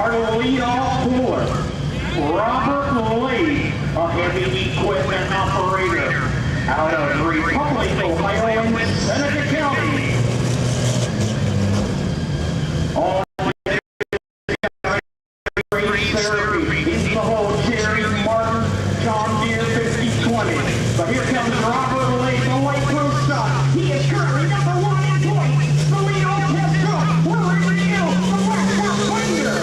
Our leadoff puller, Robert Lee, a heavy equipment operator out of Republic, Ohio, in Seneca County. On therapy, in the hole, Jerry Martin, John Deere 5020. But here comes Robert Lee, the white crew shot. He is currently number 1 in points. The leadoff has come. We're ready to go. The Black Hawk Thunder.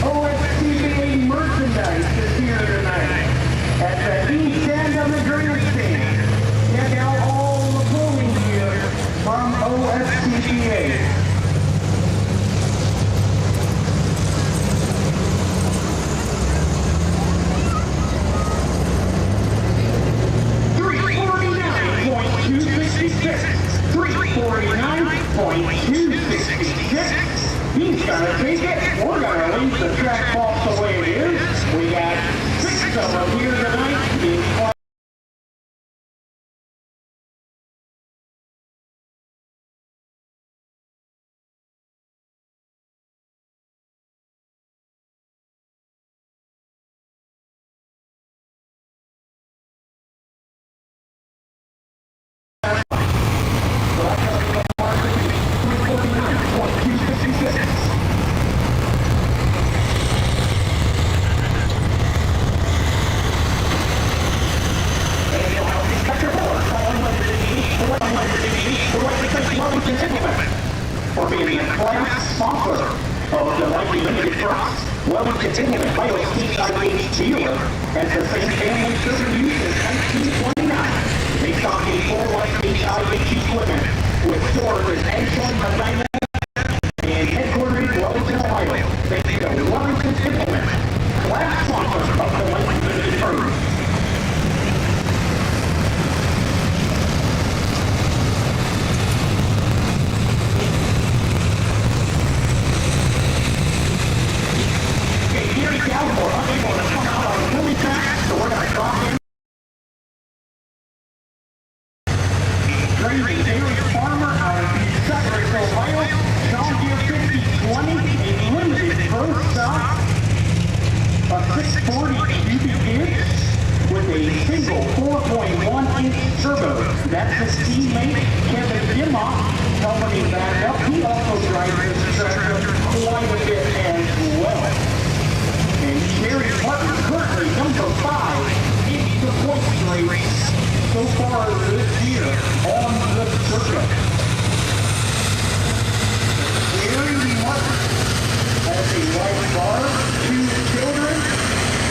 OSTPA merchandise is here tonight at the east end of the grandstand. Check out all the polling gear from OSTPA. He's gonna take it. We're gonna leave the track box the way it is. We got 6 of them here tonight. For being a class sponsor of the Lightly Limited Trust. Well, we continue to play with Gilead as the same family serving use since 1929. They stock a full life HIH equipment with stores in Ashland, Medina, and headquartered in Wellington, Ohio. Thank you to Wellington Implement, class sponsor of the Lightly Limited Trust. Farmer out of Cellular, Ohio, John Deere 5020, a limited first stock of 640 cubic inch with a single 4.1-inch turbo. That's his teammate Kevin Dimmock helping him back up. He also drives this tractor quite a bit as well. And Jerry Martin currently number 5 in the points race so far this year on the circuit. Jerry Martin has a wife, Barb, 2 children,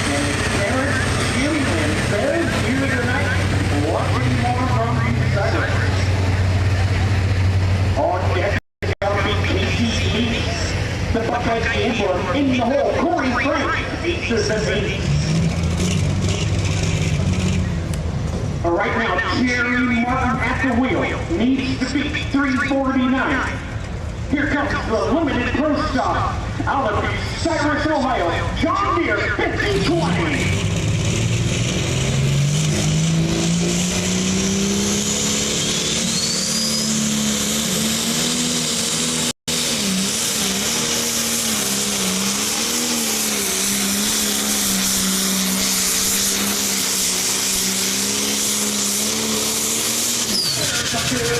and his parents, Jim and Bev, here tonight, watching more from the Cellular. On deck, Casey Leeds, the Buckeye Gambler in the hole, Corey Frank, 8-8. Right now, Jerry Martin at the wheel needs to beat 349. Here comes the limited pro stock out of Cyrus, Ohio, John Deere 5020.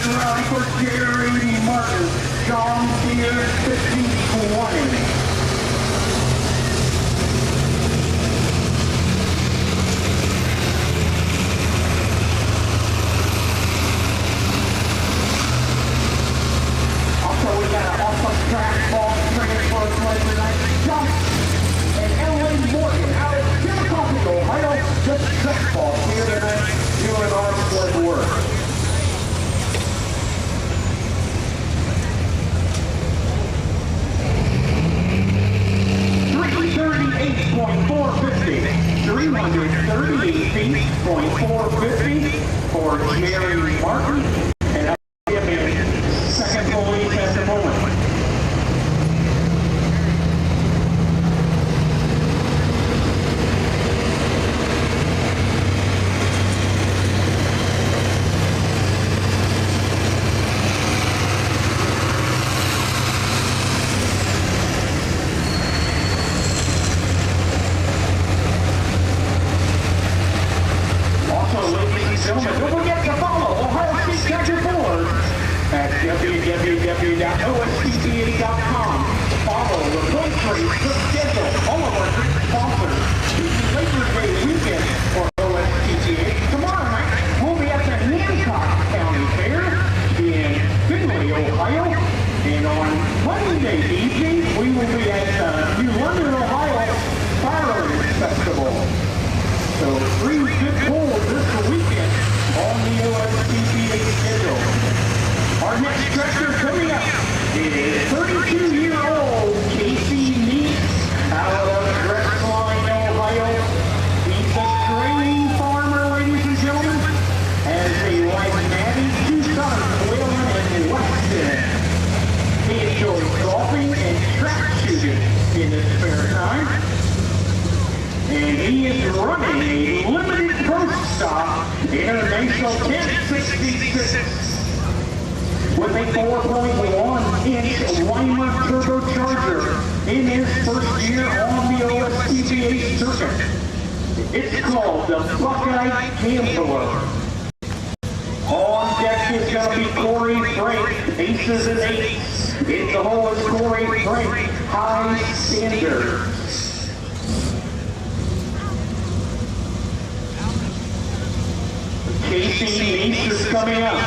Round for Jerry Martin, John Deere 5020. Also, we got an awesome track ball transfer play tonight. John and Ellen Morgan out of Chillicothe, Ohio. Just track ball here tonight. 26.450 for Jerry Martin, and I'll give him second police at the moment. Gentlemen, don't forget to follow Ohio State Country Board at www.ostpa.com. Follow the post race, the schedule, all of our great sponsors. Labor Day weekend for OSTPA. Tomorrow night, we'll be at the Hancock County Fair in Findlay, Ohio. And on Monday evening, we will be at the New London, Ohio Fireworks Festival. So 3 good pulls this weekend on the OSTPA schedule. Our next tractor coming up is 32-year-old Casey Neese out of Drexline, Ohio. He's a grain farmer, ladies and gentlemen, as a wife Maddie, 2 sons, Waylon and Weston. He enjoys golfing and track shooting in his spare time. And he is running a limited pro stock International 1066 with a 4.1-inch Weimer turbocharger in his first year on the OSTPA circuit. It's called the Buckeye Gambler. On deck is going to be Corey Frank, aces and eights. In the hole is Corey Frank, high standards. Casey Neese is coming up.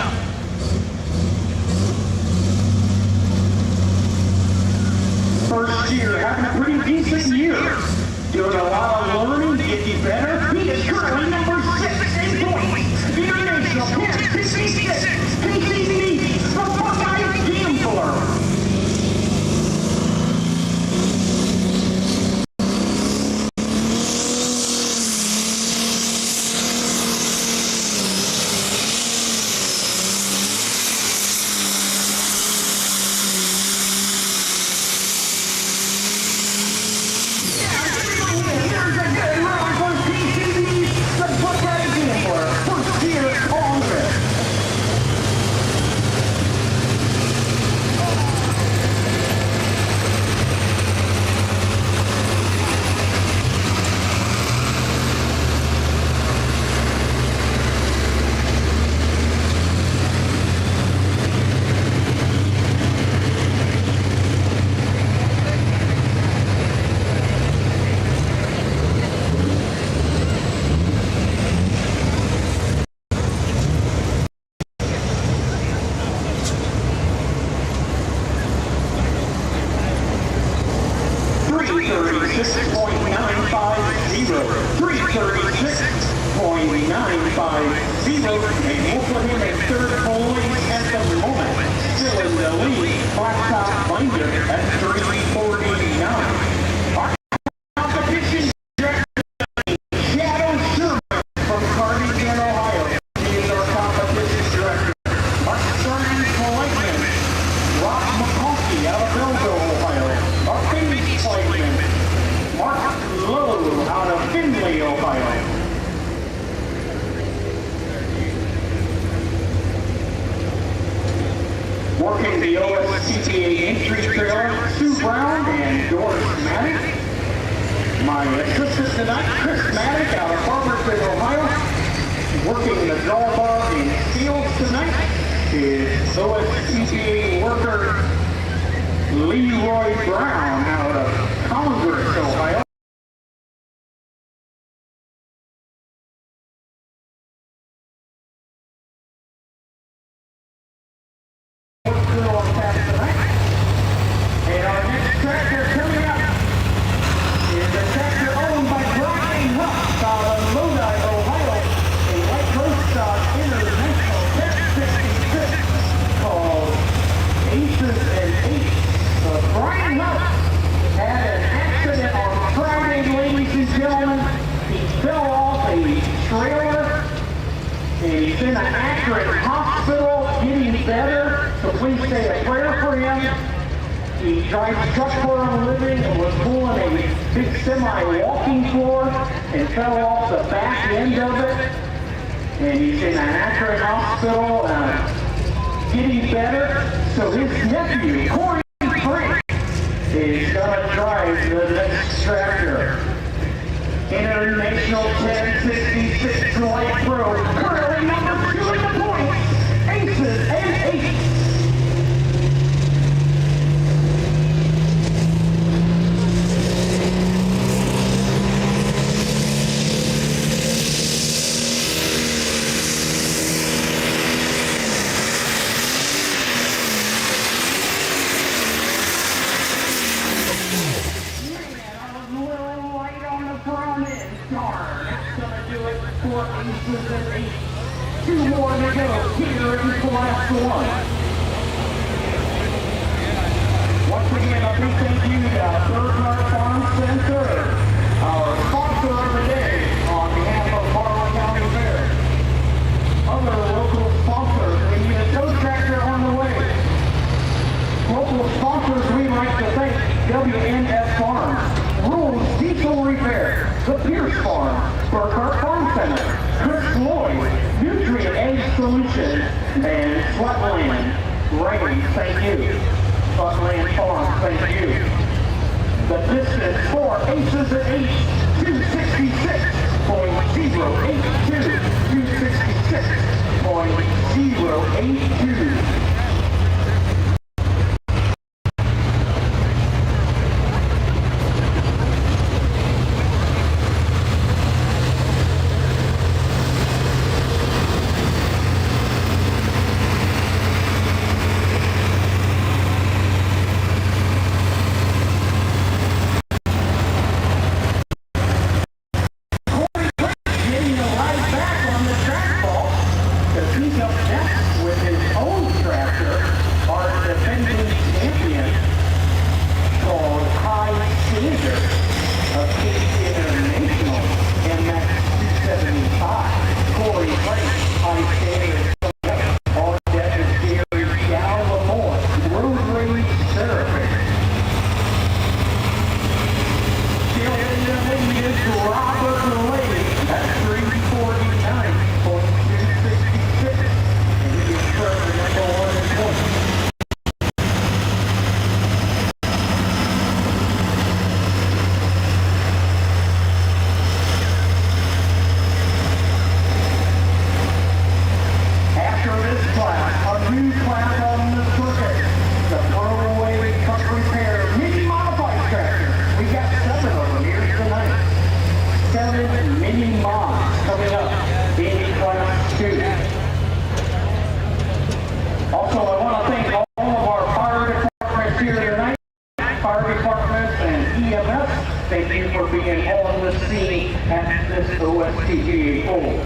First year, having a pretty decent year. Doing a lot of learning, getting better. He is currently number 6 in points. International 1066. Casey Neese, the Buckeye Gambler. 336.950, and we'll put him in third place at the moment. Still in the lead, Blacktop Binder at 349. Our competition director, Shadow Sherman from Carnegie, Ohio. He is our competition director. Our starting selectman, Rob McConkey out of Belleville, Ohio. Our finish selectman, Mark Lowe out of Findlay, Ohio. Working the OSTPA entry trailer, Sue Brown and Doris Maddock. My assistant tonight, Chris Maddock out of Barberton, Ohio. Working the drawbar in fields tonight is OSTPA worker Leroy Brown out of Congress, Ohio. Brian Huff had an accident on in an accurate hospital, getting better, so please say a prayer for him. He drives truck for a living and was pulling a big semi walking floor and fell off the back end of it. And he's in an accurate hospital, getting better. So his nephew, Corey Frank, is going to drive the next tractor. International 1066 Light Pro, currently number 2 in the points, aces and 8. Aces and 8. 2 more to go. Here is the last one. Once again, a big thank you to Third Party Farm Center, our sponsor of the day on behalf of Morrow County Fair. Other local sponsors, we need a tow tractor on the way. Local sponsors we'd like to thank WNF Farms, Rules Diesel Repair, The Pierce Farm, Burkhart Farm Center, Chris Lloyd, Nutrient Egg Solutions, and Sweatland Rain, thank you. Sweatland Farm, thank you. The distance for aces and 8, 266.082, 266.082. At this OSTPA poll.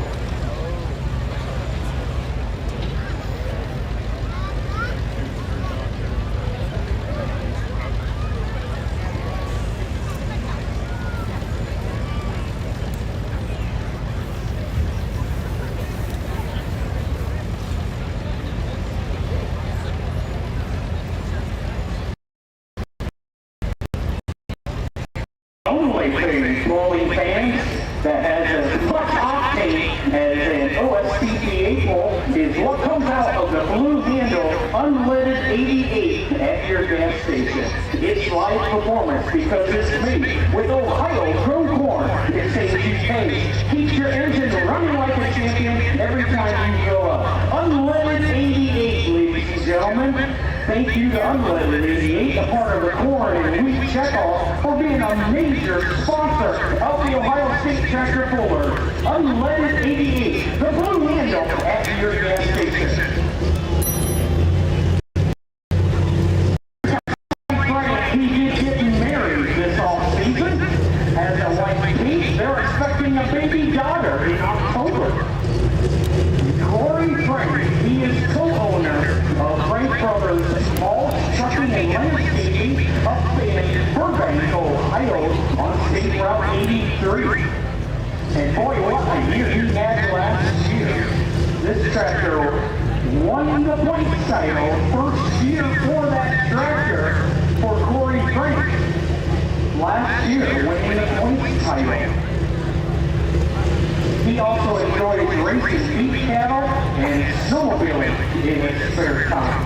Only thing rolling fans that has as much octane as an OSTPA poll is what comes out of the blue handle unleaded 88 at your gas station. It's live performance because it's made with Ohio grown corn. It saves you pay. Keeps your engine running like a champion every time you go up. Unleaded 88, ladies and gentlemen. Thank you to Unleaded 88, a part of the corn and wheat checkoff, for being a major sponsor of the Ohio State Tractor Puller. Unleaded 88, the blue handle at your gas station. He is getting married this off-season. As a white piece, they're expecting a baby daughter in October. Corey Frank, he is co-owner of Frank Brothers Small Trucking and Landscaping up in Burbank, Ohio on State Route 83. And boy, what a year he had last year. This tractor won the points title, first year for that tractor for Corey Frank. Last year, winning the points title. He also enjoys racing beef cattle and snowmobiling in his spare time.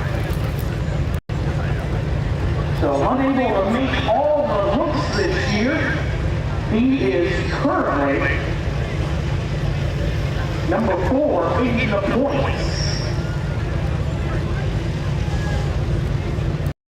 So unable to make all the looks this year, he is currently number 4 in the points.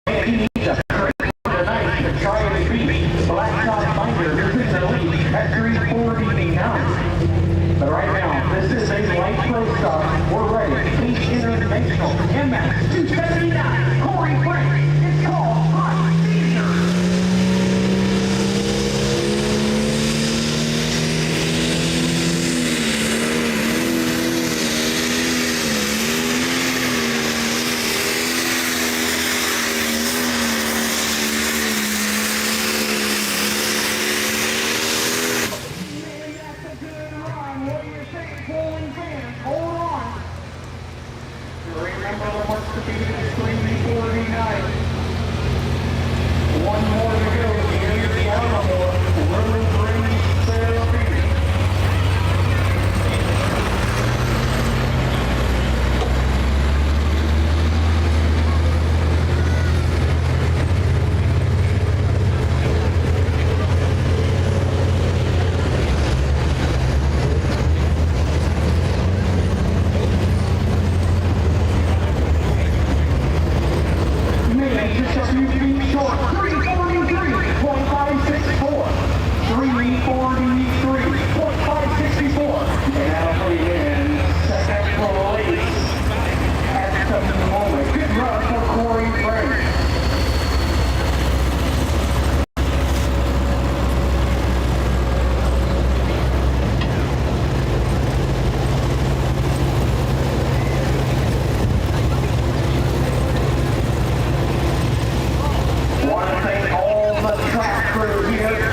And he needs a great tonight to try and beat Blacktop Binder, who's in the lead at 349. But right now, this is a light pro stop. We're ready. Peak International MX 279. Corey Frank. It's called Hot Caesar.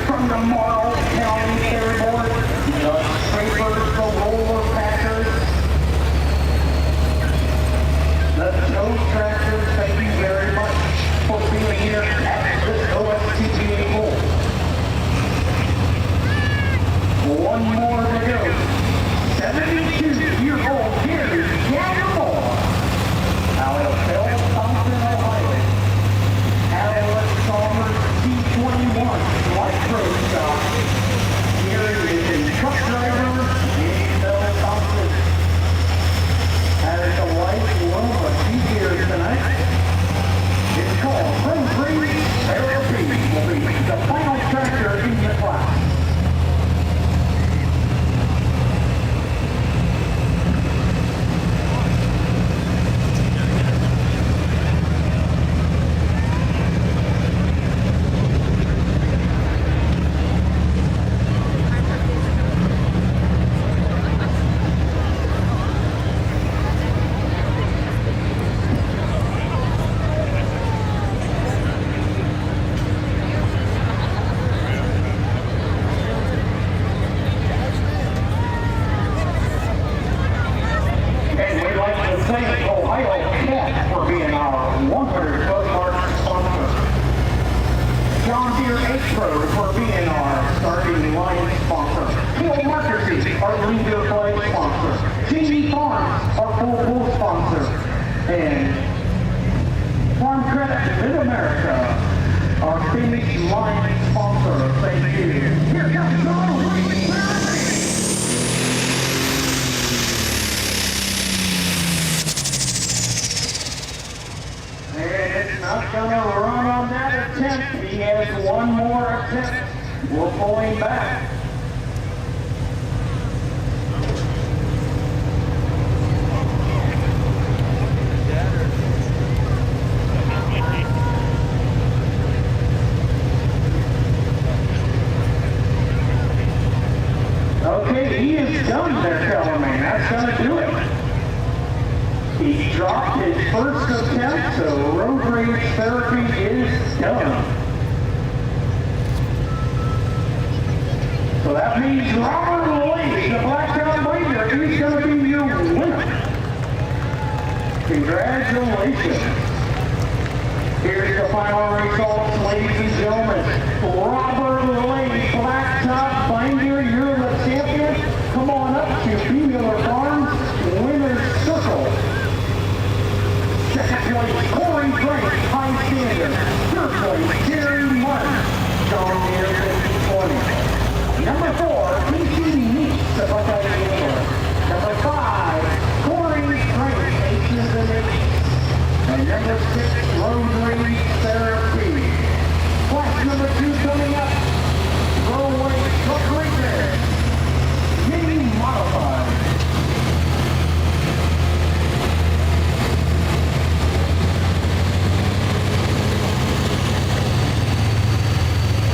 From the Morrow County Fairgrounds, the scrapers, the roller packers, the tow tractors, thank you very much for being here at this OSTPA bowl. One more to go. 72-year-old Gary Moore out of Bell Thompson, Ohio. Alex Chalmers T21. Light pro stop. Here is a truck driver in Bell Thompson. Has a lifelong of a few years tonight. It's called Road Race Therapy. Will be the final tractor in the class. For being our starting line sponsor. Kill Marketing, our leader play sponsor. TV Farms, our full pool sponsor. And Farm Credit Mid-America, our Phoenix line sponsor. Thank you. Here comes Morrow. And it's not going to run on that attempt. He has one more attempt. We'll pull him back. Okay, he is done there, Kellerman. That's going to do it. He dropped his first attempt, so road rage therapy is done. So that means Robert Lee, the Blacktop Binder, is going to be your winner. Congratulations. Here's the final results, ladies and gentlemen. Robert Lake, Blacktop Binder, you're the champion. Come on up to B. Miller Farms, winner's circle. Second place, Corey Frank, High Standard. Third place, Jerry Martin, John Deere 5020. Number 4, PC Meets, the Buckeye Dealer. Number 5, Corey Frank, Aces and Eights. And number 6, Rosary Therapy. Class number 2 coming up. Throwaway truck right there. Mini Modified.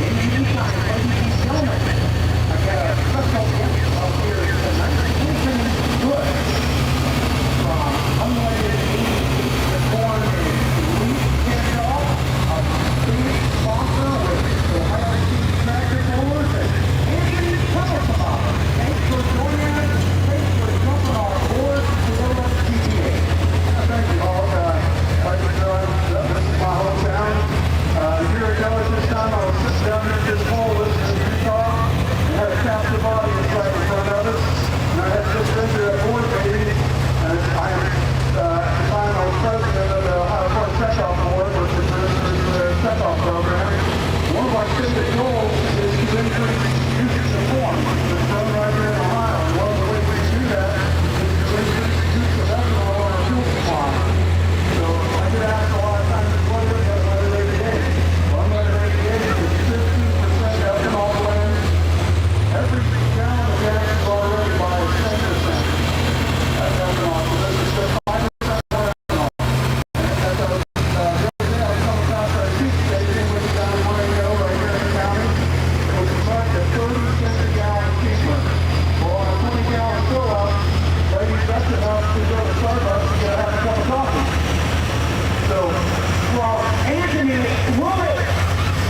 In the meantime, ladies and gentlemen, I got a special guest out here tonight. Ethan Good from Unlimited 88 Reform and Leaf Kickoff, a big sponsor with Ohio State Tractor Mowers, and Anthony, tell us about it. Thanks for joining us. Thanks for jumping on board to OSTPA. Thank you all. Like you know, this is my hometown. A year ago at this time, I was sitting down here at this pole listening to you talk and had a captive audience right in front of us. And I had just been to a board meeting, and I am at the time I was president of the Ohio Farm Checkoff Board, which administers the checkoff program. One of our stated goals is to increase usage of corn. It's done right here in Ohio. And one of the ways we do that is to increase the use of ethanol in our fuel supply. So I get asked a lot of times, what is Unlimited 88? Well, Unlimited 88 is 15% ethanol blend. Every gallon of gas is already by 10%. That's ethanol. So this is just 5% more ethanol. And as I was, the other day, I was coming across our sheep station, which is down in Morrow right here in the county. It was marked at 30 cents a gallon cheaper. Well, on a 20-gallon fill-up, ladies, that's enough to go to Starbucks and get a half a cup of coffee. So, well, Anthony, will it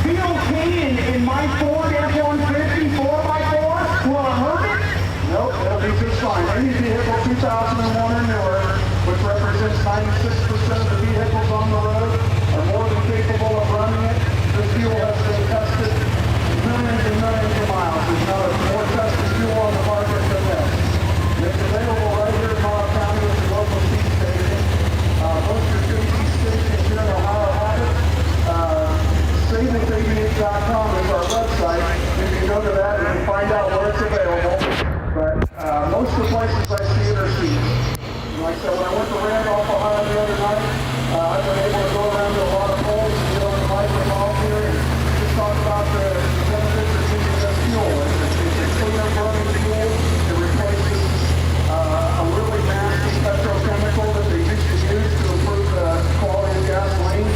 be okay in my Ford F-150 4x4? Will it hurt it? Nope, it'll be just fine. Any vehicle 2001 or newer, which represents 96% of the vehicles on the road, are more than capable of running it. This fuel has been tested millions and millions of miles. There's not a more tested fuel on the market than this. And it's available right here in Morrow County at the local feed station. Most of your feed stations here in Ohio have it. Savings88.com is our website. You can go to that and find out where it's available. But most of the places I see it are seeds. Like I said, when I went to Randolph, Ohio the other night, I've been able to go around to a lot of polls and get on the microphone here and just talk about the benefits of using this fuel. It's a cleaner burning fuel. It replaces a really nasty petrochemical that they used to use to improve the quality of gasoline.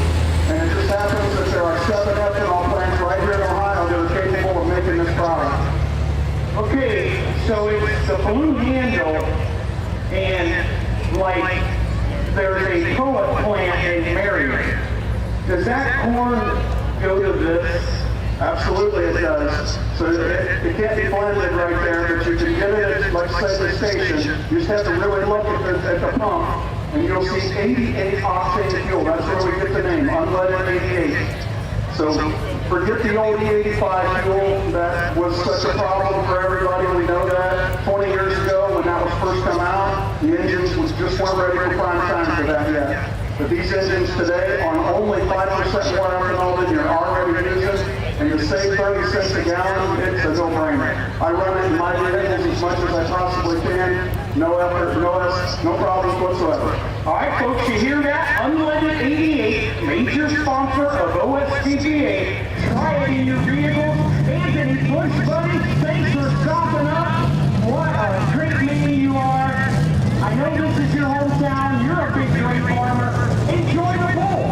And it just happens that there are 7 ethanol plants right here in Ohio that are capable of making this product. Okay, so it's the blue handle, and like there's a poet plant in Marion. Does that corn go to this? Absolutely it does. So it can't be blended right there, but you can get it at, like say, the station. You just have to really look at the pump, and you'll see 88 octane fuel. That's where we get the name, Unleaded 88. So forget the old E85 fuel. That was such a problem for everybody. We know that. 20 years ago, when that was first come out, the engines just weren't ready for prime time for that yet. But these engines today, on only 5% more ethanol than you're already using, and you save 30 cents a gallon, it's a no-brainer. I run it in my vehicles as much as I possibly can. No effort, no problems whatsoever. All right, folks, you hear that? Unleaded 88, major sponsor of OSTPA. Try it in your vehicles. Anthony Bush, buddy, thanks for stopping up. What a great meeting you are. I know this is your hometown. You're a big grape farmer. Enjoy the poll.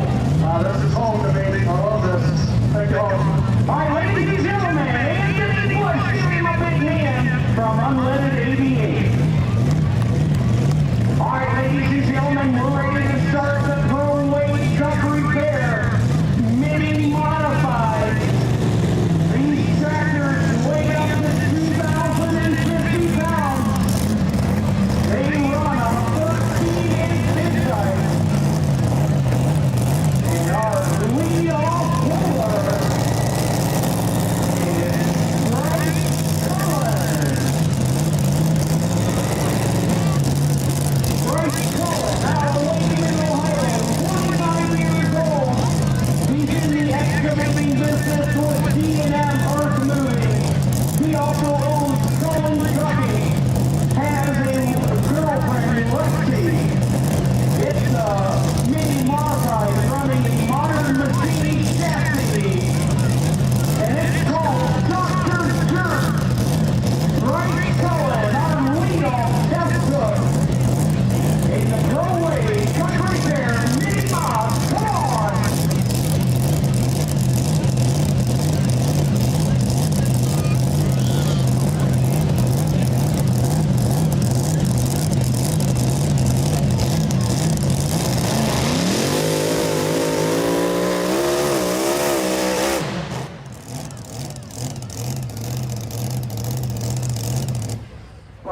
This is home to me. I love this. Thank you all. All right, ladies and gentlemen, Anthony Bush, give him a big hand from Unleaded 88. All right, ladies and gentlemen, we're ready to start the throwaway truck repair. Mini modified. These tractors weigh up to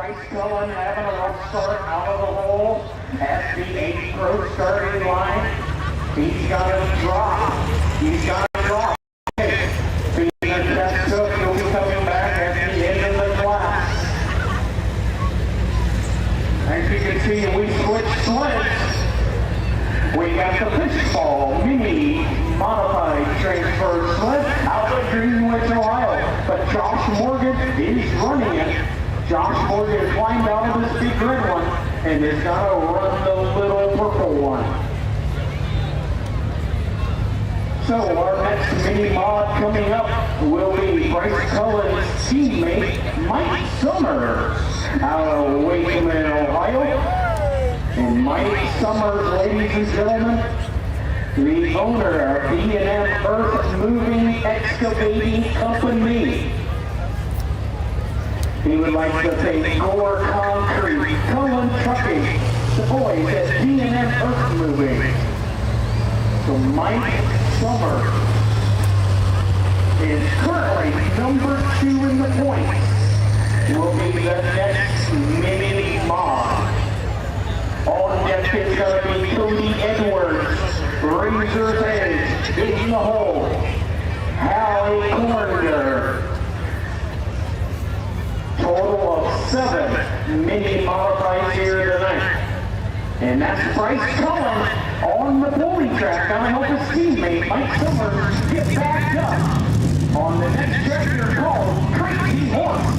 Bryce Cullen having a rough start out of the hole at the 8 pro starting line. He's got a drop. He's got a drop. Being a test cook, he'll be coming back at the end of the class. As you can see, we switched sleds. We got the fishball mini modified transfer sled out of Greenwich, Ohio. But Josh Morgan is running it. Josh Morgan climbed out of this big red one and is going to run the little purple one. So our next mini mod coming up will be Bryce Cullen's teammate Mike Summers out of Wakeman, Ohio. And Mike Summers, ladies and gentlemen, the owner of B&M Earth Moving Excavating Company. He would like to thank Gore Concrete, Cullen Trucking, the boys at B&M Earth Moving. So Mike Summers is currently number 2 in the points. Will be the next mini mod. On deck is going to be Cody Edwards, Razor's Edge, in the hole, Hallie Corner. Total of 7 mini modifieds here tonight. And that's Bryce Cullen on the pulling track. Gonna help his teammate Mike Summers get backed up on the next tractor called Crazy Horse.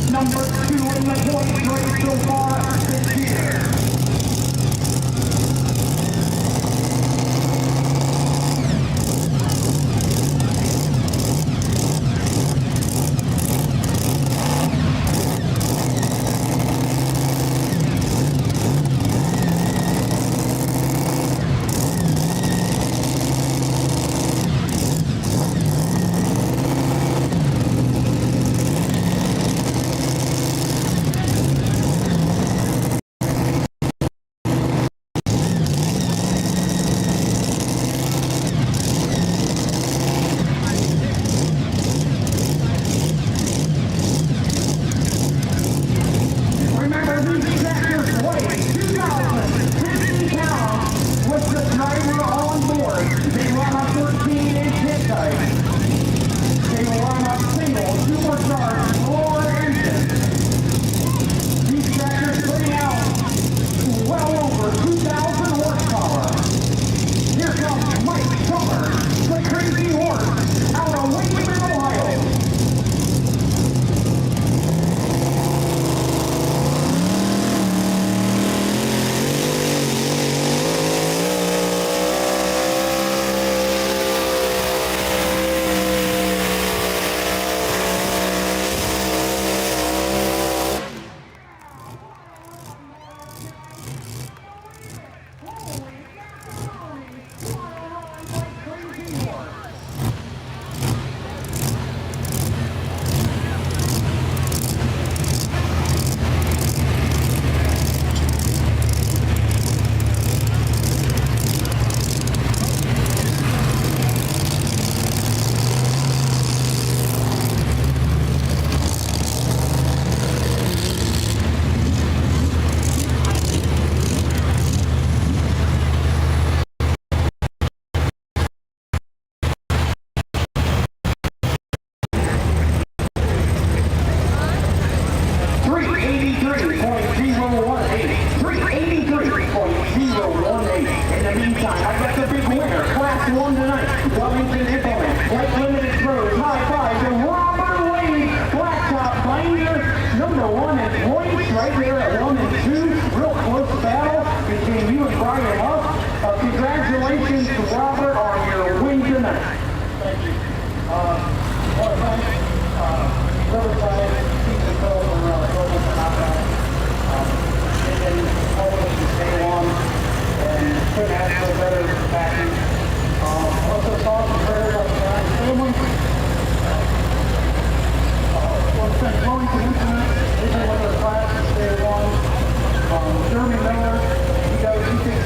Number 2 in the points race so far this year.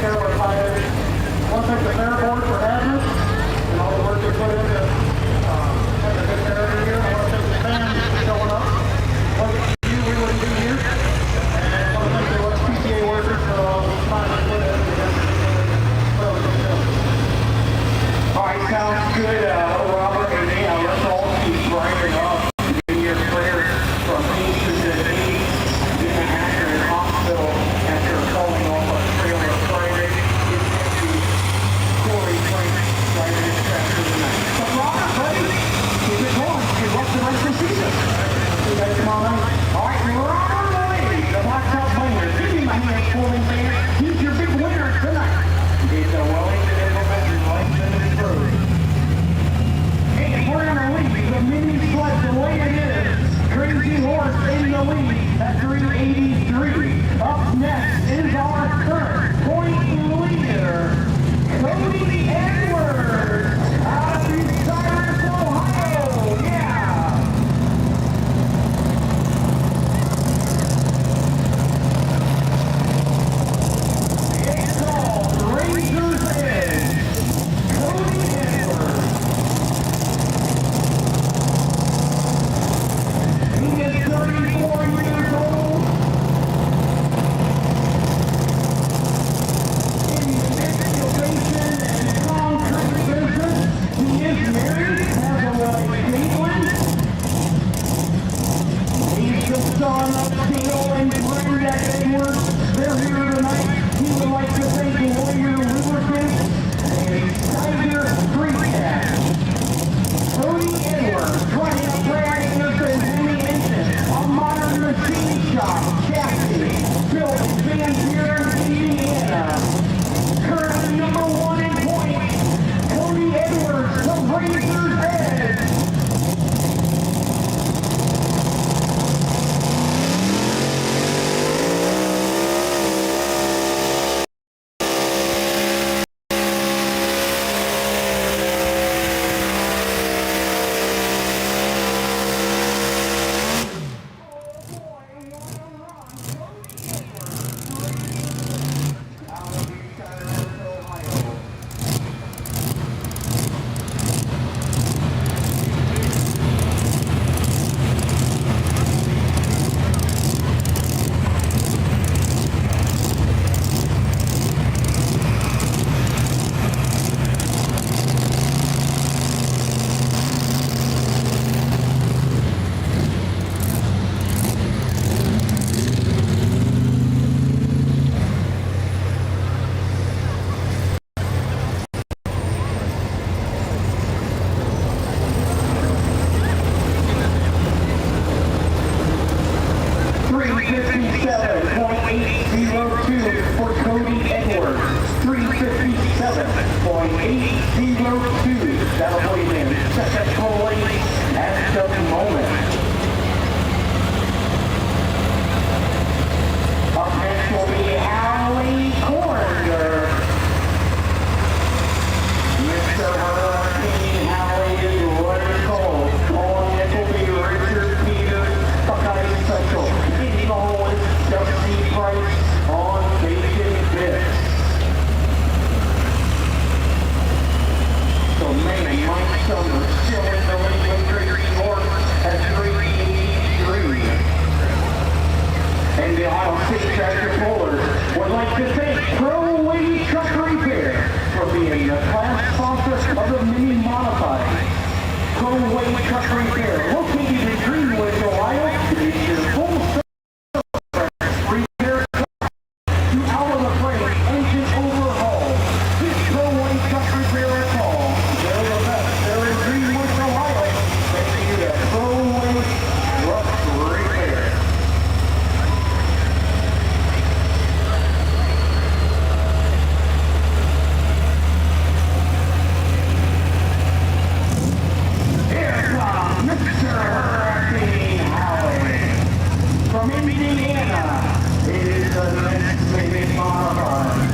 care of our tires. Want to thank the fair board for having us and all the work they put into having a good fair every year. I want to thank the fans for showing up. Wasn't you, we wouldn't be here. And I want to thank the OSTPA workers for all the time they put into this. All right, sounds good, Robert, and let's all keep grinding up. Your prayers from East to the East in the Akron Hospital after falling off a trailer Friday. It's empty. Corey Frank driving his tractor tonight. So Robert, buddy, keep it going. Good luck the rest of the season. See you guys tomorrow night. All right, Robert Lee, the Blacktop Miner. Give me my hand, Corbin fan. He's your big winner tonight. It's a Wellington Implemented Life Limited Road. Hey, we're in the lead. The mini sled, the way it is. Crazy Horse in the lead at 383. Up next is our current point leader, Cody Edwards, out of Cyrus, Ohio. Yeah. It's called Razor's Edge. Cody Edwards. He is 34 years old. In the excavation and concrete business, he is married, has a wife, Caitlin. He's the son of Theo and Brenda Edwards. They're here tonight. He would like to thank Lawyer Lubricants and Tiger Street Cat. Cody Edwards, running a brand new a modern machine shop, chassis, built in Van Buren, Indiana. Currently #1 in points, Cody Edwards, the Razor's Edge. For Cody Edwards, 357.802. That'll put him in second place at the moment. Up next will be Allie Corner. Mr. Hurricane Allie is what it's called. On it will be Richard Peters, Buckeye Central, Eddie Owens, W.C. Price on Bacon Bits. So man, Mike Summer still in the lead with Tracy North at 383. And the Ohio State Tractor Pullers would like to thank Pro Lady Truck Repair for being the class sponsor of the Mini Modified. Pro Lady Truck Repair, located in Greenwood, Ohio, is your full service repair to out of the frame engine overhaul. This Pro Lady Truck Repair at all. They're the best. They're in Greenwood, Ohio. Thank you to Pro Lady Truck Repair. Here comes Mr. Hurricane Howard from Indiana. It is the next Mini Modified.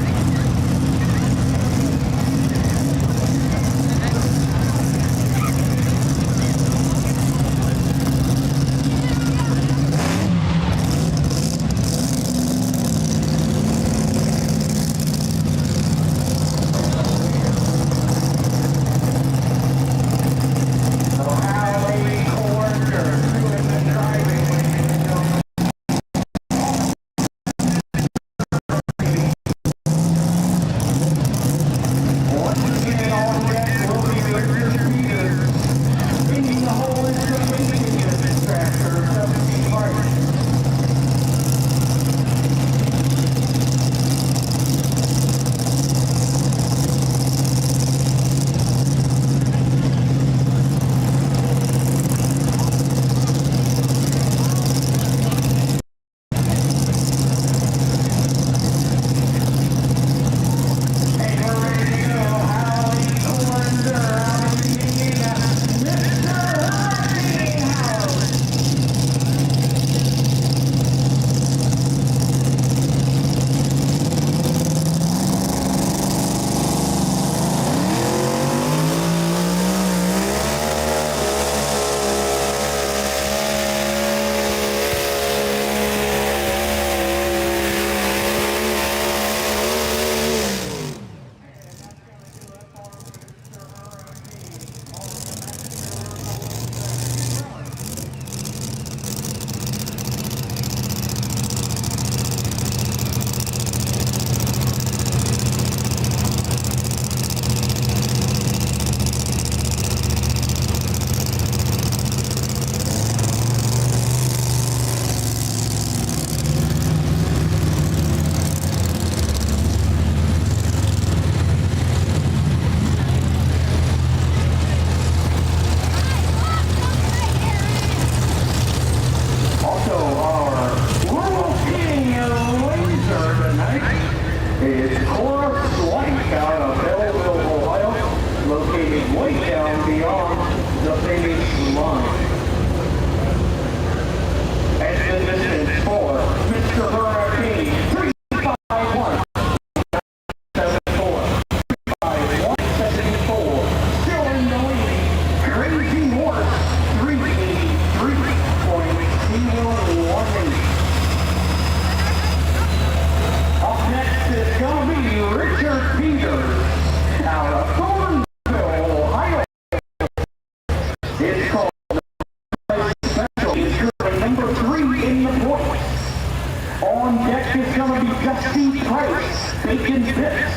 is going to be Dusty Price, Bacon Bits.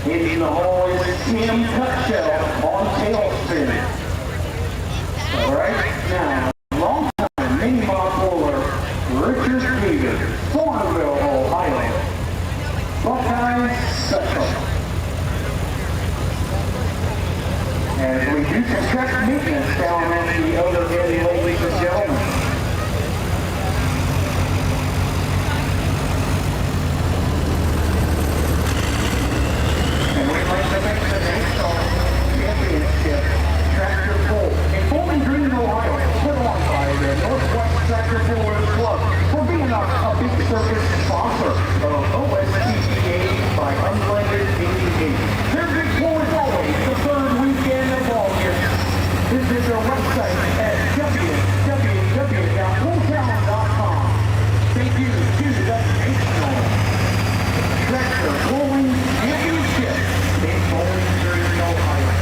In the hole is Tim Cutshell on tailspin. Right now, long time mini mod puller, Richard Peter, Thornville, Ohio. Buckeyes Special. As we do some track maintenance down at the other end, ladies and gentlemen. And we'd like to make the National Championship Tractor Pull in Bowling Green, Ohio, put on by the Northwest Tractor Pullers Club for being a big circus sponsor of OSTPA by Unblended 88. Their big pull is always the third weekend of August. Visit their website at www.pulltown.com. Thank you to the National Tractor Pulling Championship in Bowling Green, Ohio.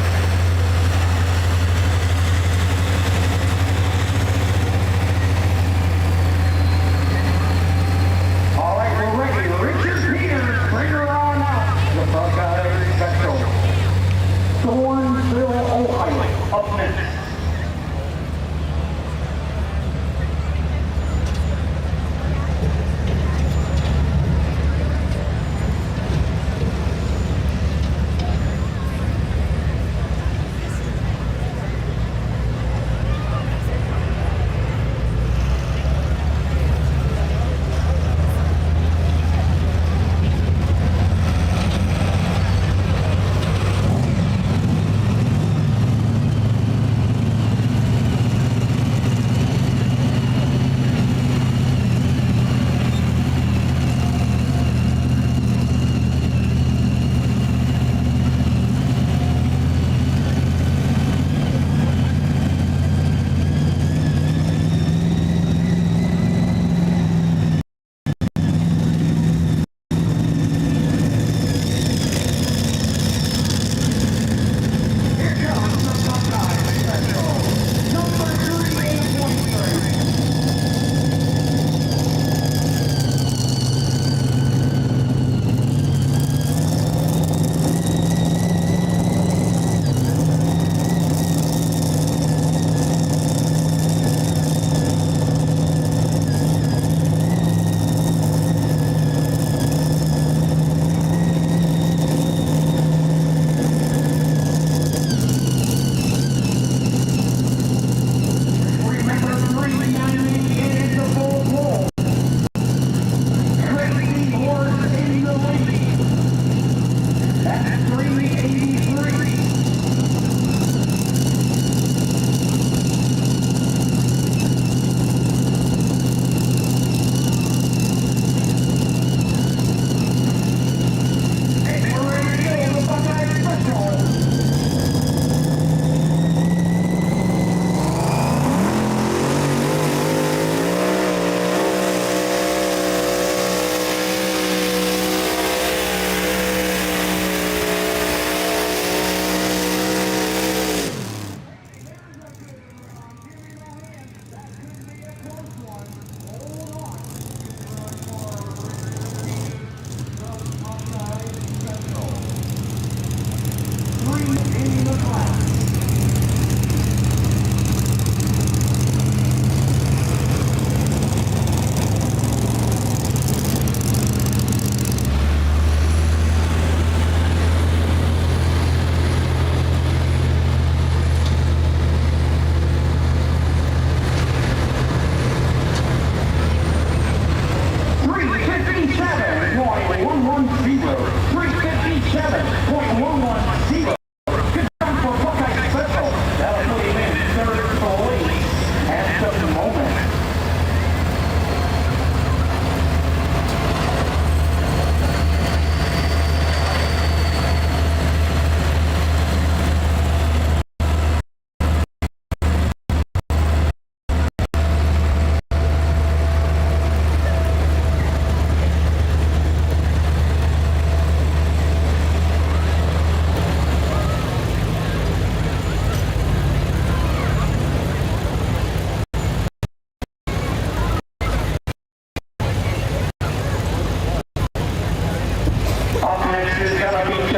All right, we're ready. Richard Peters, bring her on out. The Buckeyes Special. Thornville, Ohio, up next.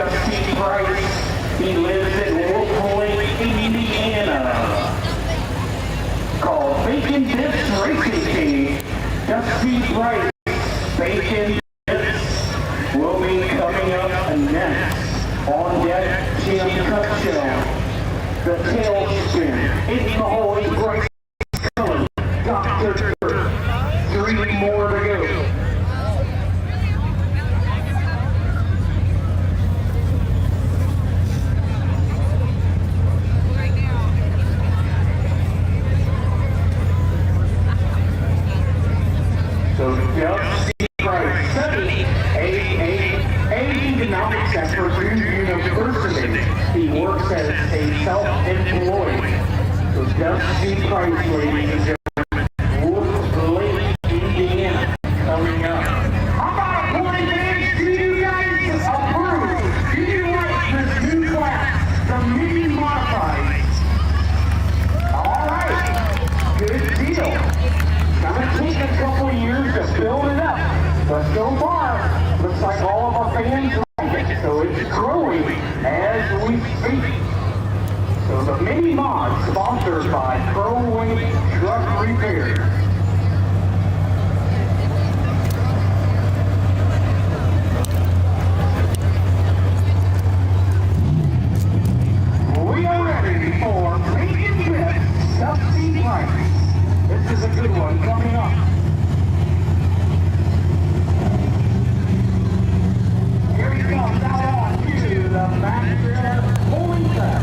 Dusty Price. He lives in Wolf Lake, Indiana. Called Bacon Dips Racing Team. Dusty Price. Bacon Dips will be coming up next. On deck, Tim Cutshell. The tailspin. It's the Holy Bright Color. Dr. 3 more to go. So Dusty Price studied economics at Purdue University. He works as a self-employed. So Dusty Price, ladies and gentlemen, Wolf Lake, Indiana, coming up. How about a point advantage? Do you guys approve? Do you like this new class, the mini modified? All right, good deal. Gonna take a couple years to build it up, but so far, looks like all of our fans like it, so it's growing as we speak. So the mini mod, sponsored by ProWeight Truck Repair. We are ready for Bacon Dips, Dusty Price. This is a good one coming up. Here he comes out on to the back trailer pulling track.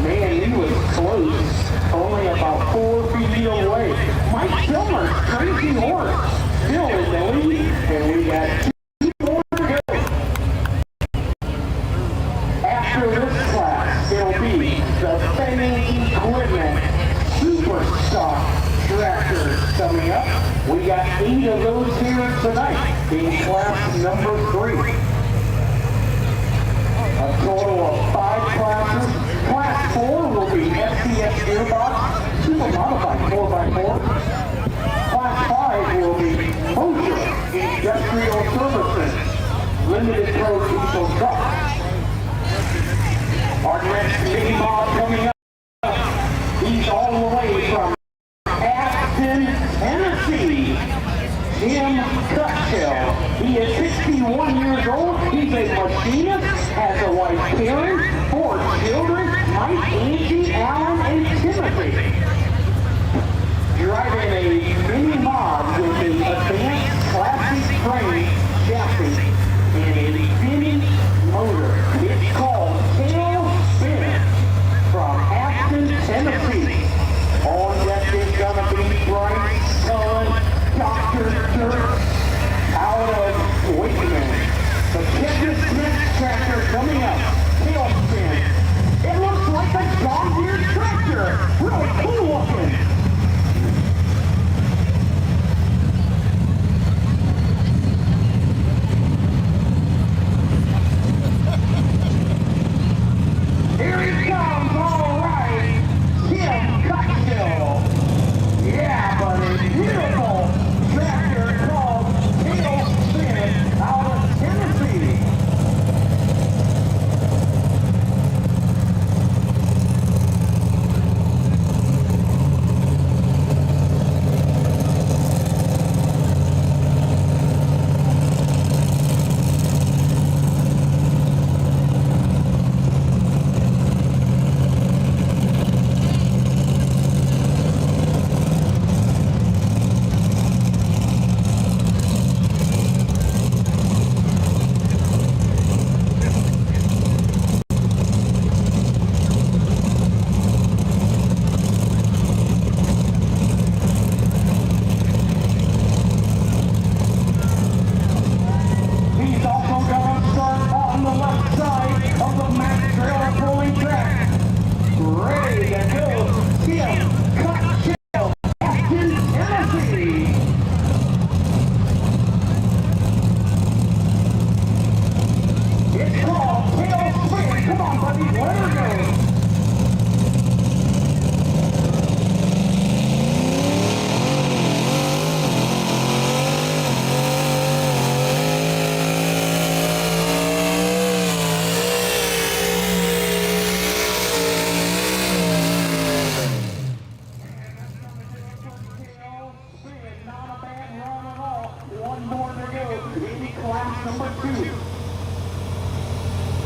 Man, he was close. Only about 4 feet away. Mike Kilmer's crazy horse still in the lead, and we got 2 more to go. After this class, it'll be the Fenning Equipment Superstock Tractor coming up. We got 8 of those here tonight in class number 3. A total of 5 classes. Class 4 will be FCS gearbox, super modified 4x4. Class 5 will be Moser Industrial Services, limited pro diesel truck. Our next mini mod coming up, he's all the way from Aston, Tennessee, Tim Cutshell. number 2.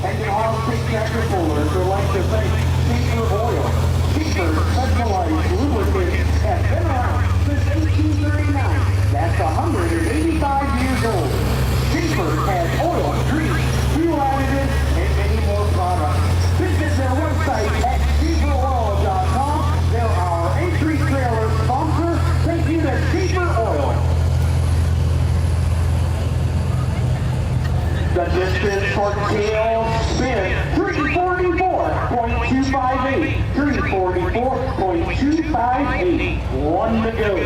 And the Austin tractor pullers would like to thank Cellular Oil. Cheaper, specialized lubricants have been around since 1839. That's 185 years old. Cheaper has oil, grease, fuel additives, and many more products. Visit their website at cheaperoil.com. They're our entry trailer sponsor. Thank you to Cheaper Oil. The distance for tail spin, 344.258. 344.258. 1 to go.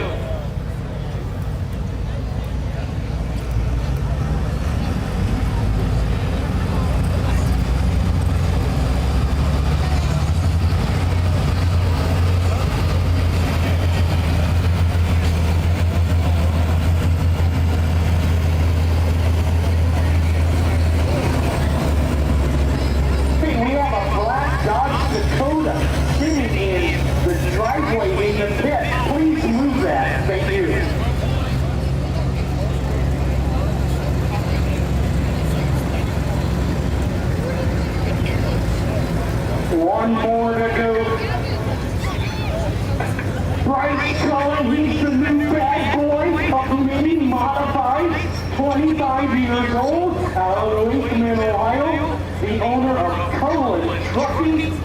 One more to go. Bryce Cullen, he's the new bad boy of mini modified, 25 years old, out of Lincoln, Ohio. The owner of Cullen Trucking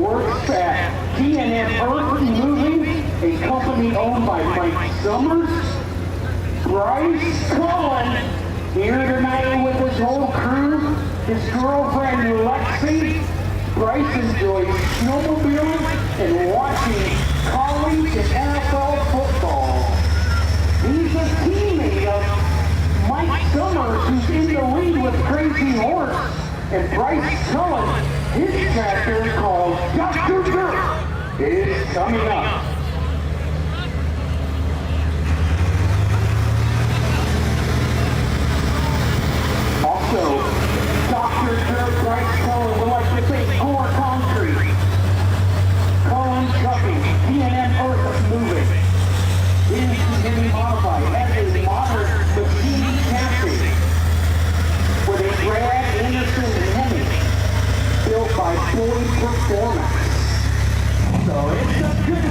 works at T&M Earth Moving, a company owned by Mike Summers. Bryce Cullen here tonight with his whole crew, his girlfriend Lexi. Bryce enjoys snowmobiling and watching college and NFL football. He's a teammate of Mike Summers, who's in the lead with Crazy Horse. And Bryce Cullen, his tractor called Dr. Dirt, is coming up. Also, Dr. Dirt, Bryce Cullen would like to thank Core Concrete, Cullen Trucking, T&M Earth Moving. It is mini modified as a modern machine chassis with a Brad Anderson Hemi built by Ford Performance. So it's a good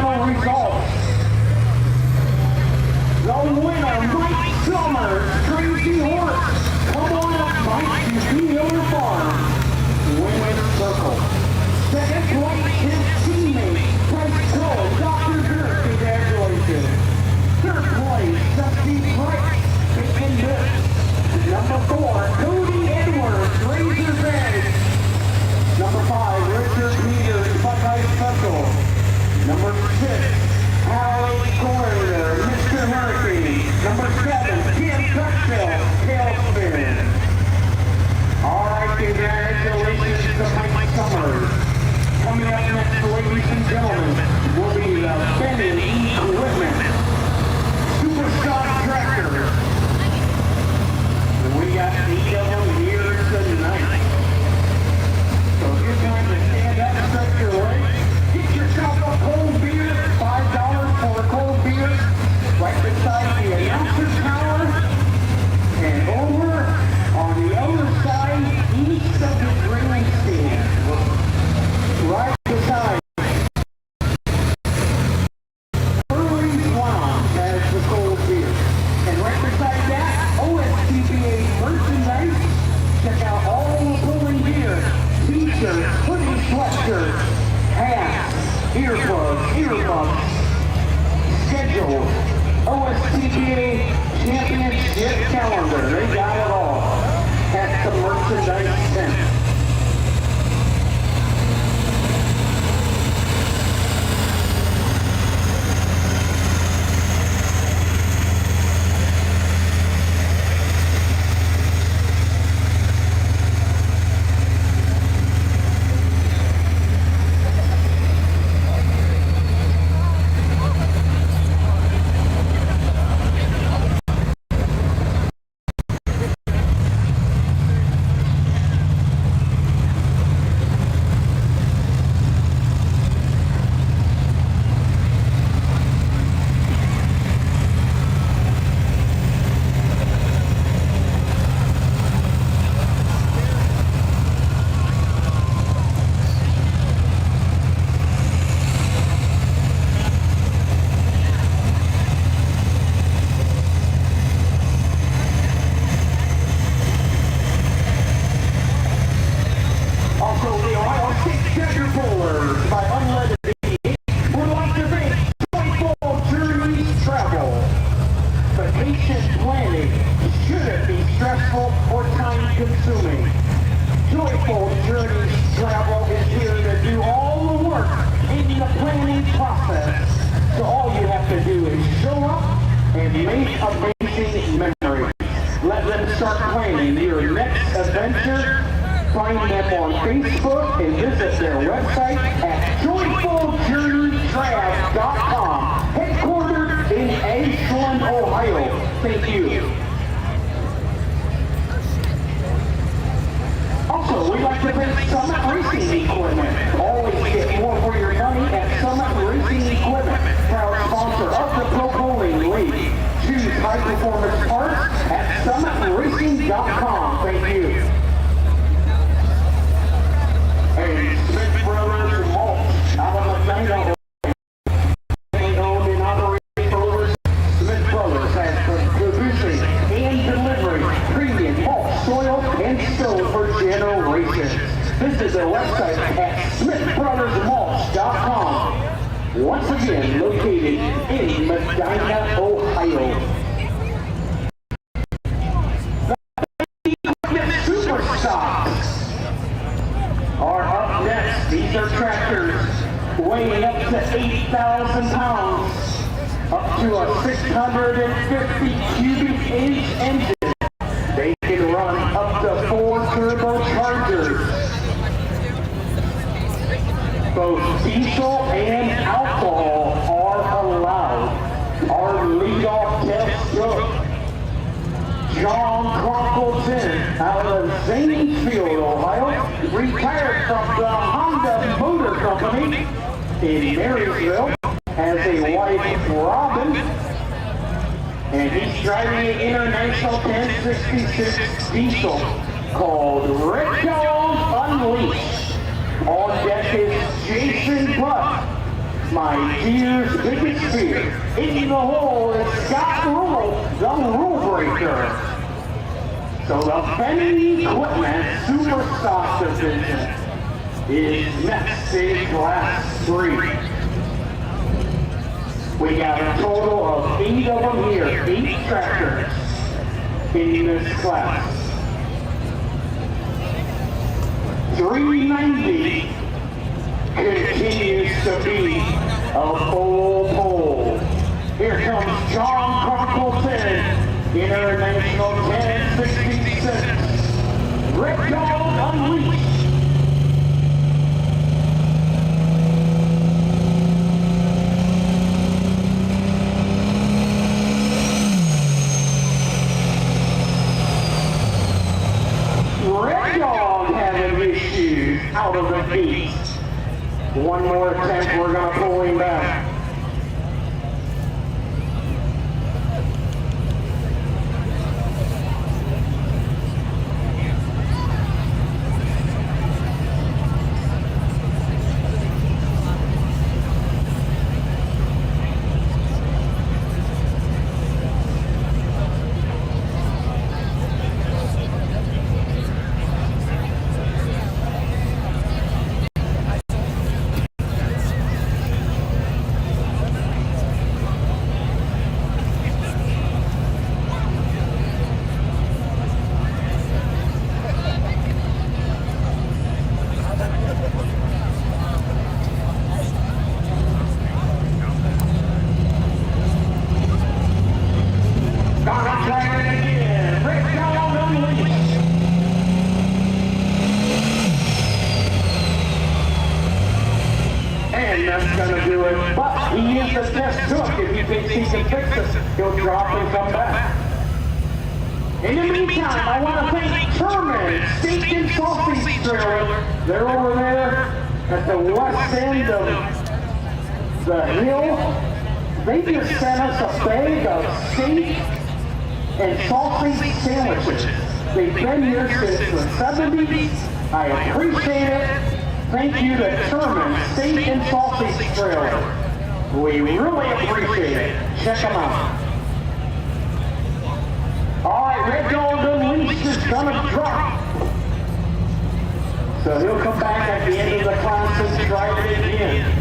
final results. The winner, Mike Summers, Crazy Horse. Come on up, Mike, to Cellular Farm. Winner's circle. Second place, his teammate, Price Cole, Dr. Dirk. Congratulations. Third place, Dusty Price, Bacon Dirk. Number 4, Cody Edwards, Razor's Edge. Number 5, Richard Peters, Buckeye Special. Number 6, Hallie Corner, Mr. Hurricane. Number 7, Tim Tutchell, Tailspin. All right, congratulations to Mike Summers. Coming up next, ladies and gentlemen, will be the Bennett Equipment Superstock Tractor. And we got 8 of them here tonight. So good time to stand up and stretch your legs. Get yourself a cold beer, $5 for a cold beer, right beside the announcer's tower. And over on the other side, east of the grandstand, right beside Early's Lounge has the cold beer. And right beside that, OSTPA merchandise. Check out all the pulling gear, t-shirts, hoodie sweatshirts, hats, earbuds, schedule, OSTPA championship calendar. They got it all. That's the merchandise center. Find them on Facebook and visit their website at joyfuljourneytrav.com, headquartered in Ashland, Ohio. Thank you. Also, we'd like to thank Summit Racing Equipment. Always get more for your money at Summit Racing Equipment, proud sponsor of the Pro Bowling League. Choose high performance parts at summitracing.com. Thank you. Hey, Smith Brothers Mulch out of Medina, owned and operated for Smith Brothers has producing and delivering premium mulch, soil, and stone for generations. Visit their website at smithbrothersmulch.com. Once again, located in Medina, Ohio. Superstocks are up next. These are tractors weighing up to 8,000 pounds, up to a 650 cubic inch engine. They can run up to 4 turbochargers. Both diesel and alcohol are allowed. Our leadoff test truck, John Cronkleton out of Zanesfield, Ohio, retired from the Honda Motor Company in Marysville, has a wife, Robin, and he's driving an International 1066 diesel called Red Dog Unleashed. On deck is Jason Buck, my dear's biggest fear. In the hole is Scott Rule, the rule breaker. So the Fenny Equipment Super Stock Division is next in Class 3. We got a total of 8 of them here, 8 tractors in this class. 390 continues to be a full pole. Here comes John Carpleton, International 1066. Red Dog Unleashed. Red Dog having issues out of the gate. One more attempt, we're going to pull him back. He'll drop and come back. In the meantime, I want to thank Terman Steak and Sausage Trailer. They're over there at the west end of the hill. They just sent us a bag of steak and sausage sandwiches. They've been here since the 70s. I appreciate it. Thank you to Terman Steak and Sausage Trailer. We really appreciate it. Check them out. All right, Red Dog Unleashed is gonna drop. So he'll come back at the end of the class and try it again.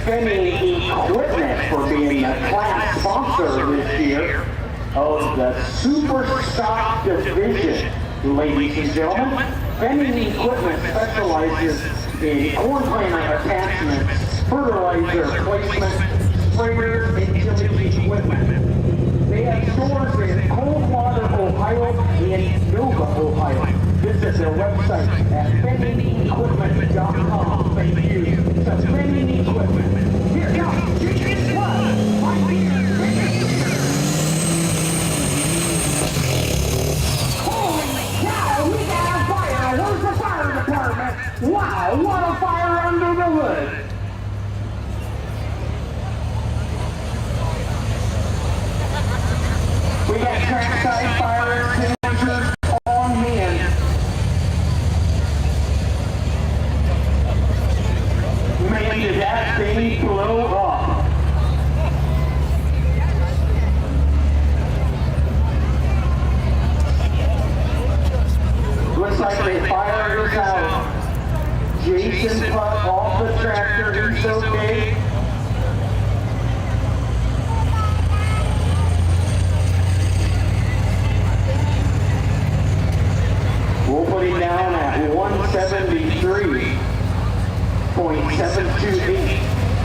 Equipment for being the class sponsor this year of the Super Stock Division. Ladies and gentlemen, Fenny Equipment specializes in corn planter attachments, fertilizer placement, sprayers, and utility equipment. They have stores in Coldwater, Ohio, and Nova, Ohio. Visit their website at bendingequipment.com. Thank you. That's Bending Equipment. Here, now, Jason Plus, my dear. Holy cow, we got a fire. Where's the fire department? Wow, what a fire under the hood. We got trackside fire extinguishers on hand. Man, did that thing blow up. Looks like the fire is out. Jason Putt off the tractor, he's okay. We'll put him down at 173.728.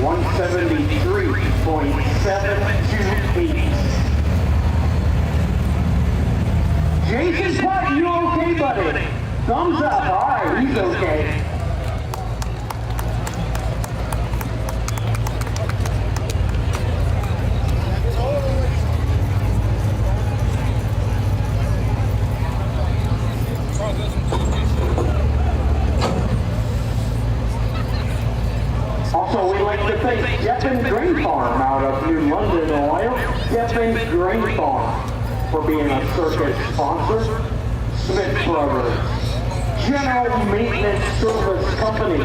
173.728. Jason Putt, you okay, buddy? Thumbs up. All right, he's okay. Also, we'd like to thank Jeffin Grain Farm out of New London, Ohio. Jeffin Grain Farm for being a circuit sponsor. Smith Brothers, General Maintenance Service Company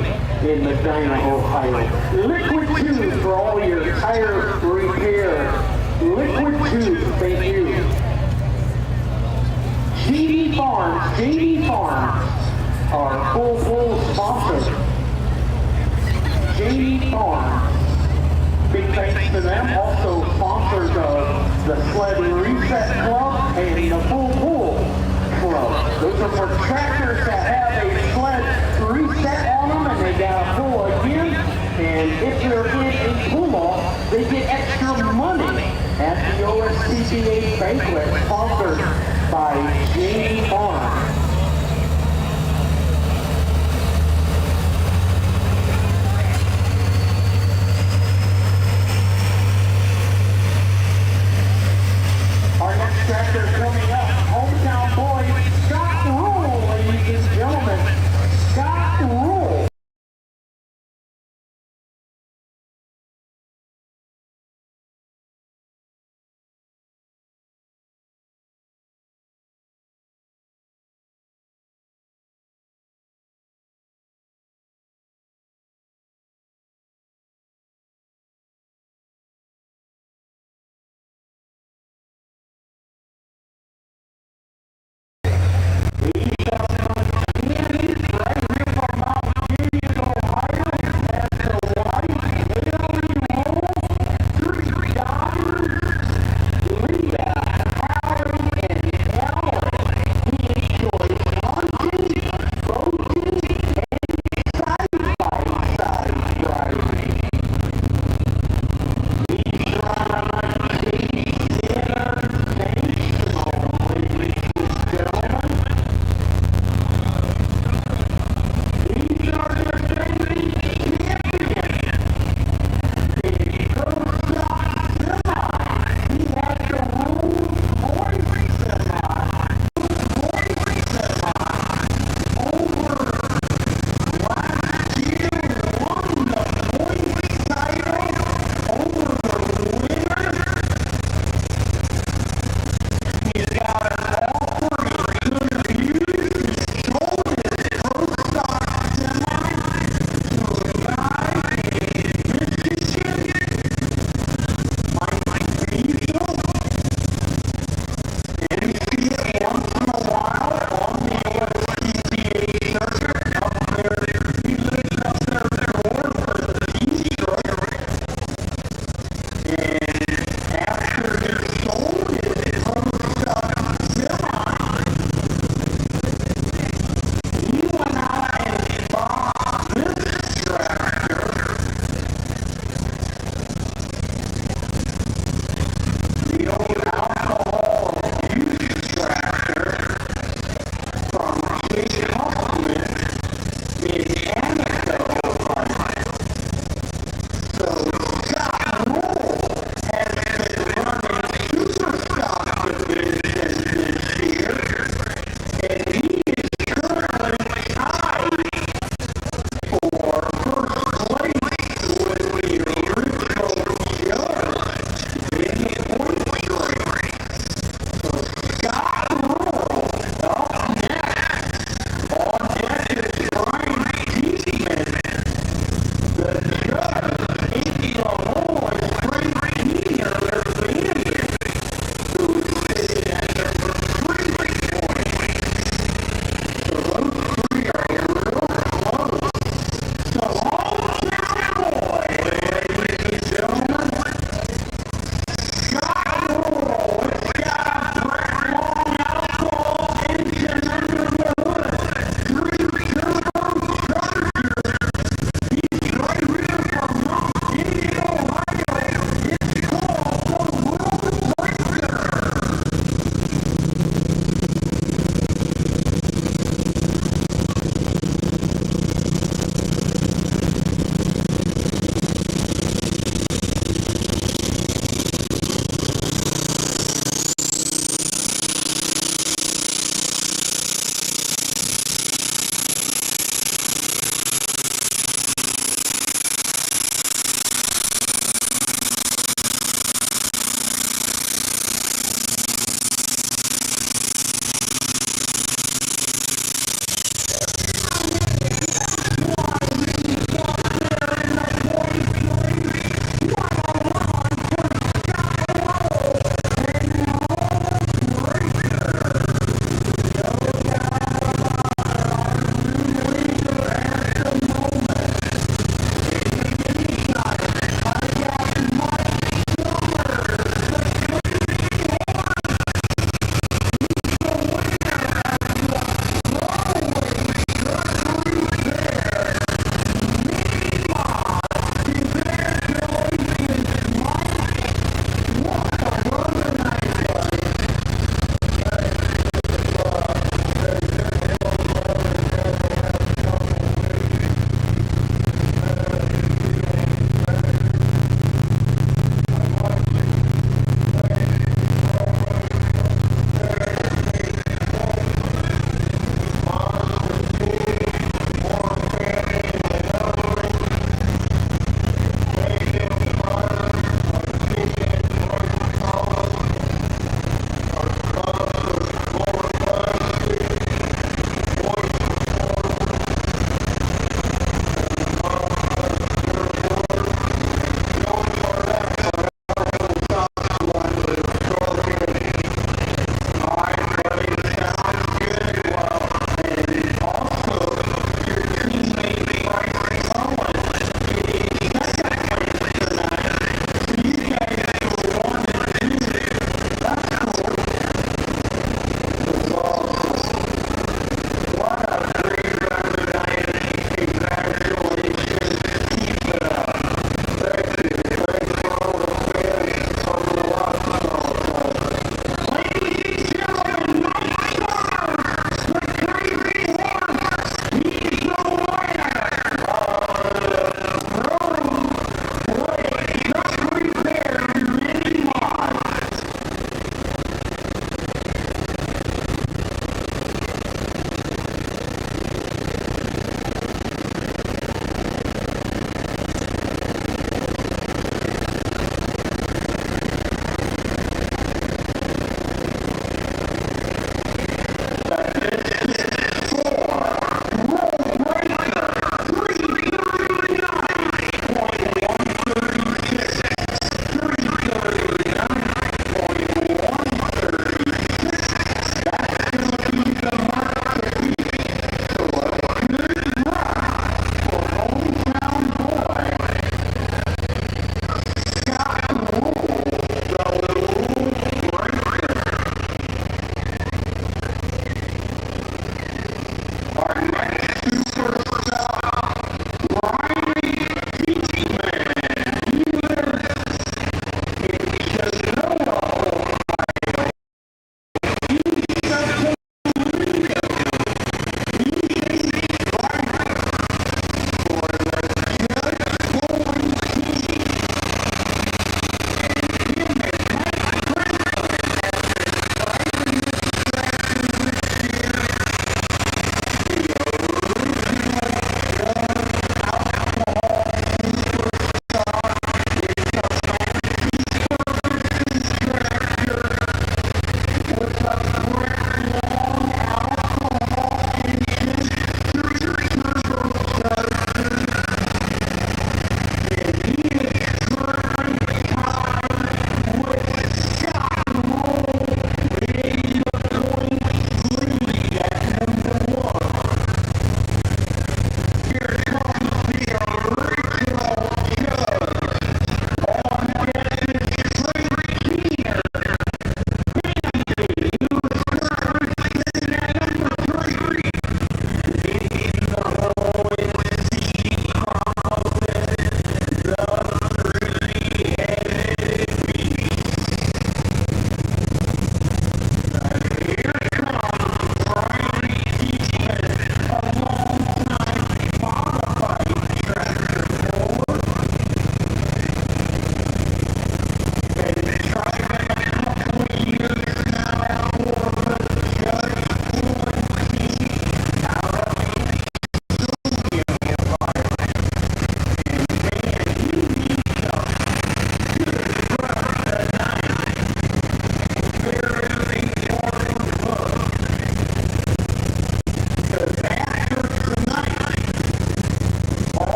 in Medina, Ohio. Liquid Tube for all your tire repair. Liquid Tube, thank you. JD Farms, our full sponsor. JD Farms, big thanks to them. Also sponsors of the Sled Reset Club and the Full Pool Club. Those are for tractors that have a sled reset on them and they got a pull again. And if they're in a pull-off, they get extra money at the OSTPA banquet sponsored by JD Farms. Our next tractor coming up, hometown boy, Scott Rule, ladies and gentlemen. Scott Rule.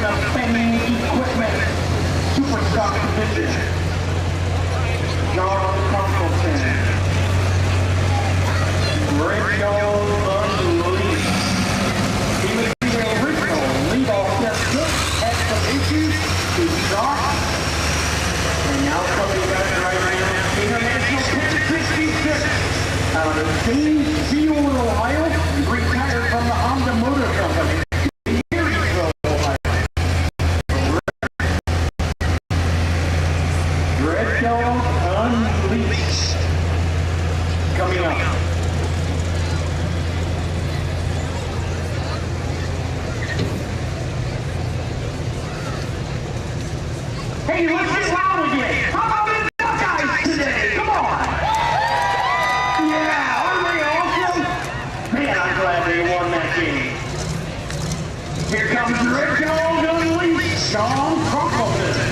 suspending equipment, Superstock Division, John Conkelton. Radio Unleashed. He was the original lead-off that took at some issues to start. And now coming back right now, International 1066 out of Cellular, Ohio, retired from the Honda Motor Company. Red Dog Unleashed. Coming up. Hey, let's get loud again. How about the Buckeyes today? Come on. Yeah, aren't they awesome? Man, I'm glad they won that game. Here comes Red Dog Unleashed, Sean Conkelton.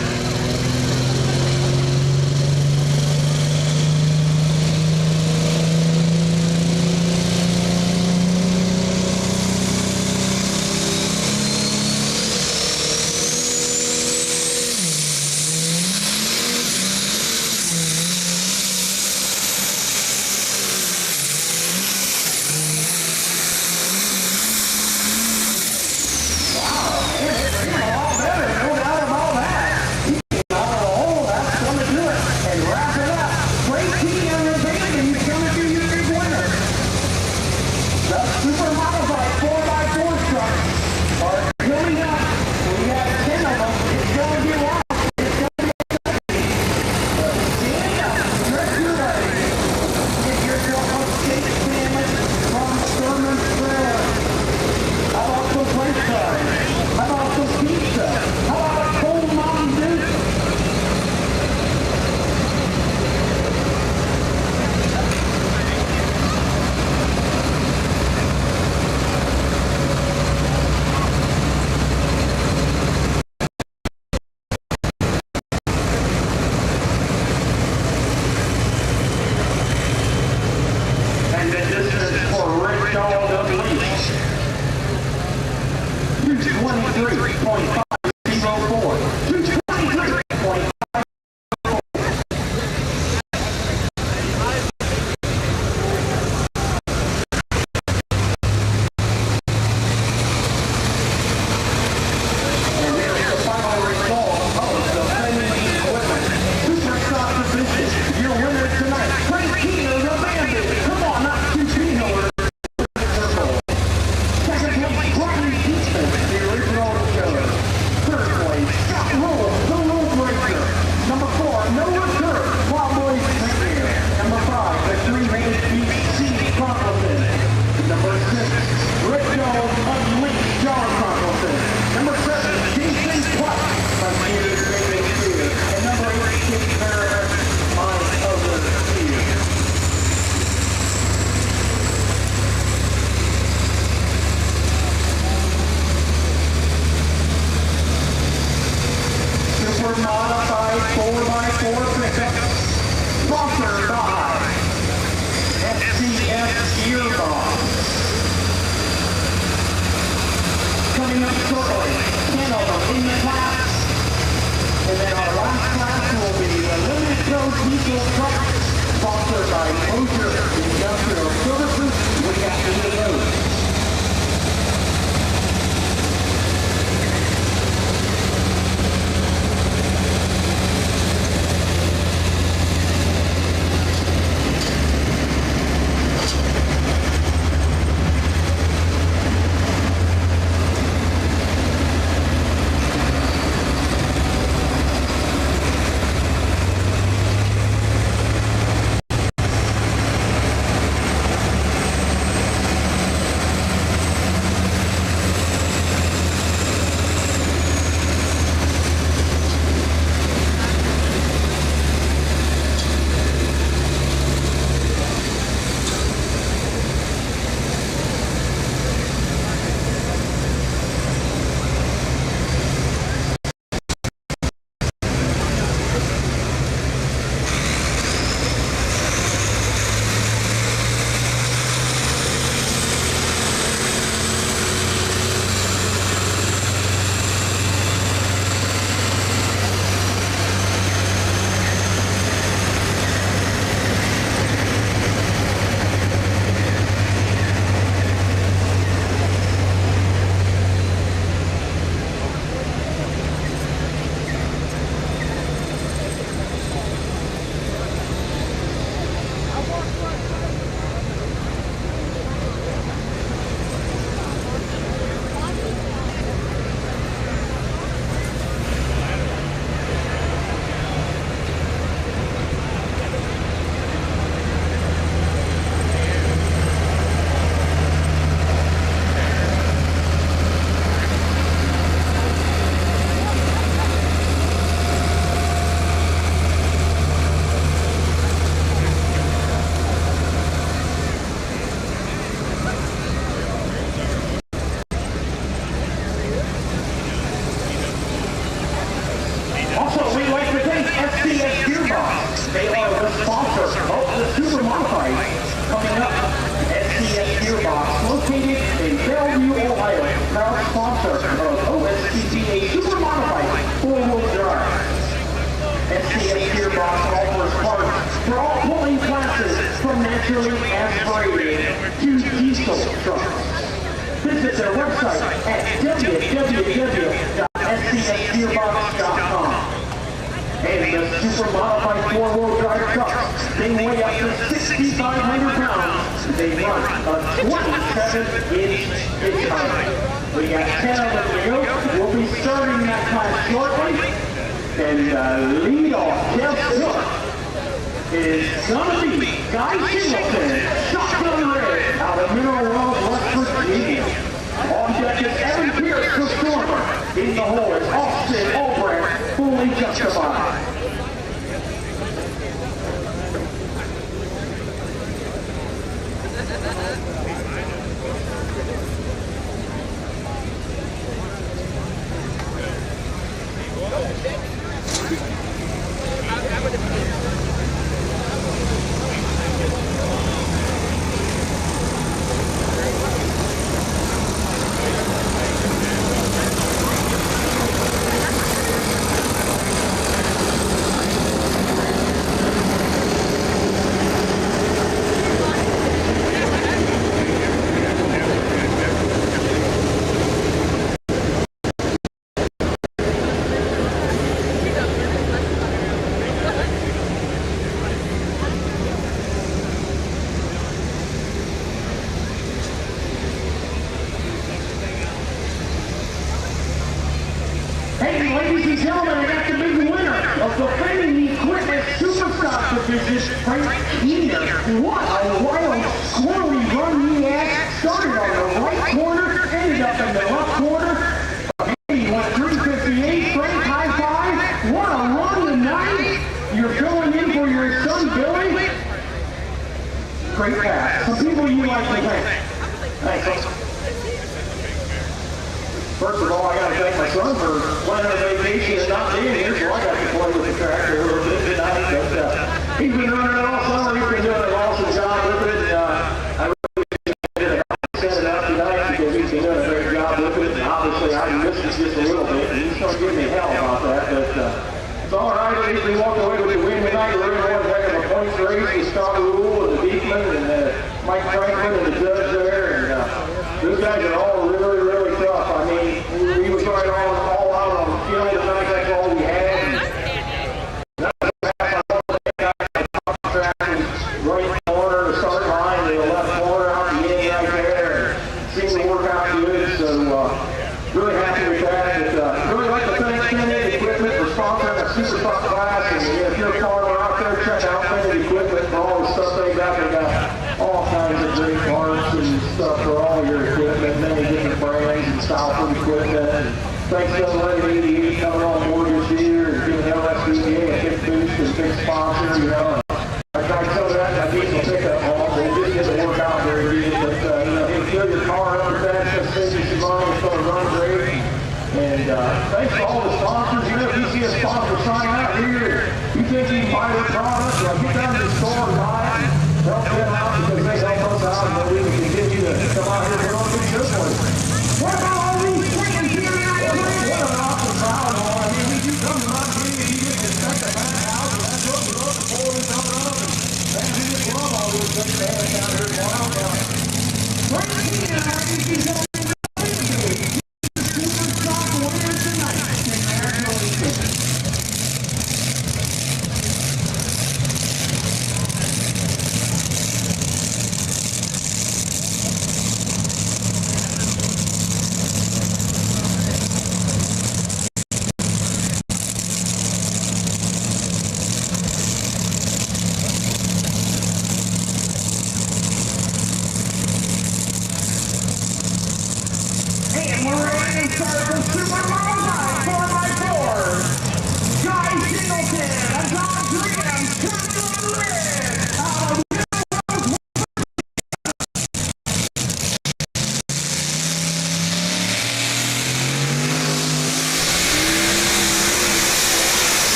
They are the sponsor of the Super Modified coming up. SCS Gearbox, located in Bellevue, Ohio, proud sponsor of OSTPA Super Modified 4-wheel drive. SCS Gearbox offers parts for all pulling classes from naturally aspirated to diesel trucks. Visit their website at www.scsgearbox.com. And the Super Modified 4-wheel drive trucks, they weigh up to 6,500 pounds. They run a 27-inch hitchhike. We got 10 of them to go. We'll be starting that class shortly. And lead off Jeff Cook is gonna be Guy Singleton, shotgun red, out of Mineral Wells, West Virginia. On deck is Evan Pierce, the stormer. In the hole is Austin Albrecht, fully justified. Ladies and gentlemen, I got the big winner of the Framing Equipment Superstock Division, Frank Keener. What a wild, squirrely run he had. Started on the right corner, ended up in the left corner. He went 358, Frank, high five. What a run tonight. You're filling in for your son, Billy. Great pass. Some people you like to thank. Thanks. First of all, I got to thank my son for planning a vacation and not being here, so I got to play with the tractor a little bit tonight. But he's been running it all summer. He's been doing an awesome job with it. I really did set it up tonight because he's been doing a great job with it. And obviously, I missed it just a little bit. And he's going to give me hell about that. But it's all right. At least we walked away with the win tonight. We're in one heck of a points race with Scott Rule and the Beekman and Mike Franklin and the judge there. And those guys are all really, really tough. I mean, we was right all out on the field tonight. That's all we had. And that was the pass I wanted to take out the top track and right corner, the start line to the left corner, out the end right there. Seemed to work out good. So really happy with that. But really like to thank Gilead Equipment for sponsoring a super top class. And if you're a farmer out there, check out Gilead Equipment for all the stuff they got. They got all kinds of great parts and stuff for all your equipment, many different brands and styles of equipment. And thanks to 1188 coming on board this year and giving LSVA a big boost and big sponsor, you know. I tried to tell that I need to pick up on, but it didn't get to work out very good. But, you know, if you fill your car up with that, just save you some money, it's going to run great. And thanks to all the sponsors. You know, if you see a sponsor sign out here, you think you can buy their product, well, get down to the store and buy it. Help them out because they help us out and then we can continue to come out here and put on a good one. What about all these friends here? What an awesome crowd. I mean, we keep coming out here and you get to check the back out and that's what we love to pull this up and up. And we just love all these things they have down here in Wild County. Frank Keener, ladies and gentlemen.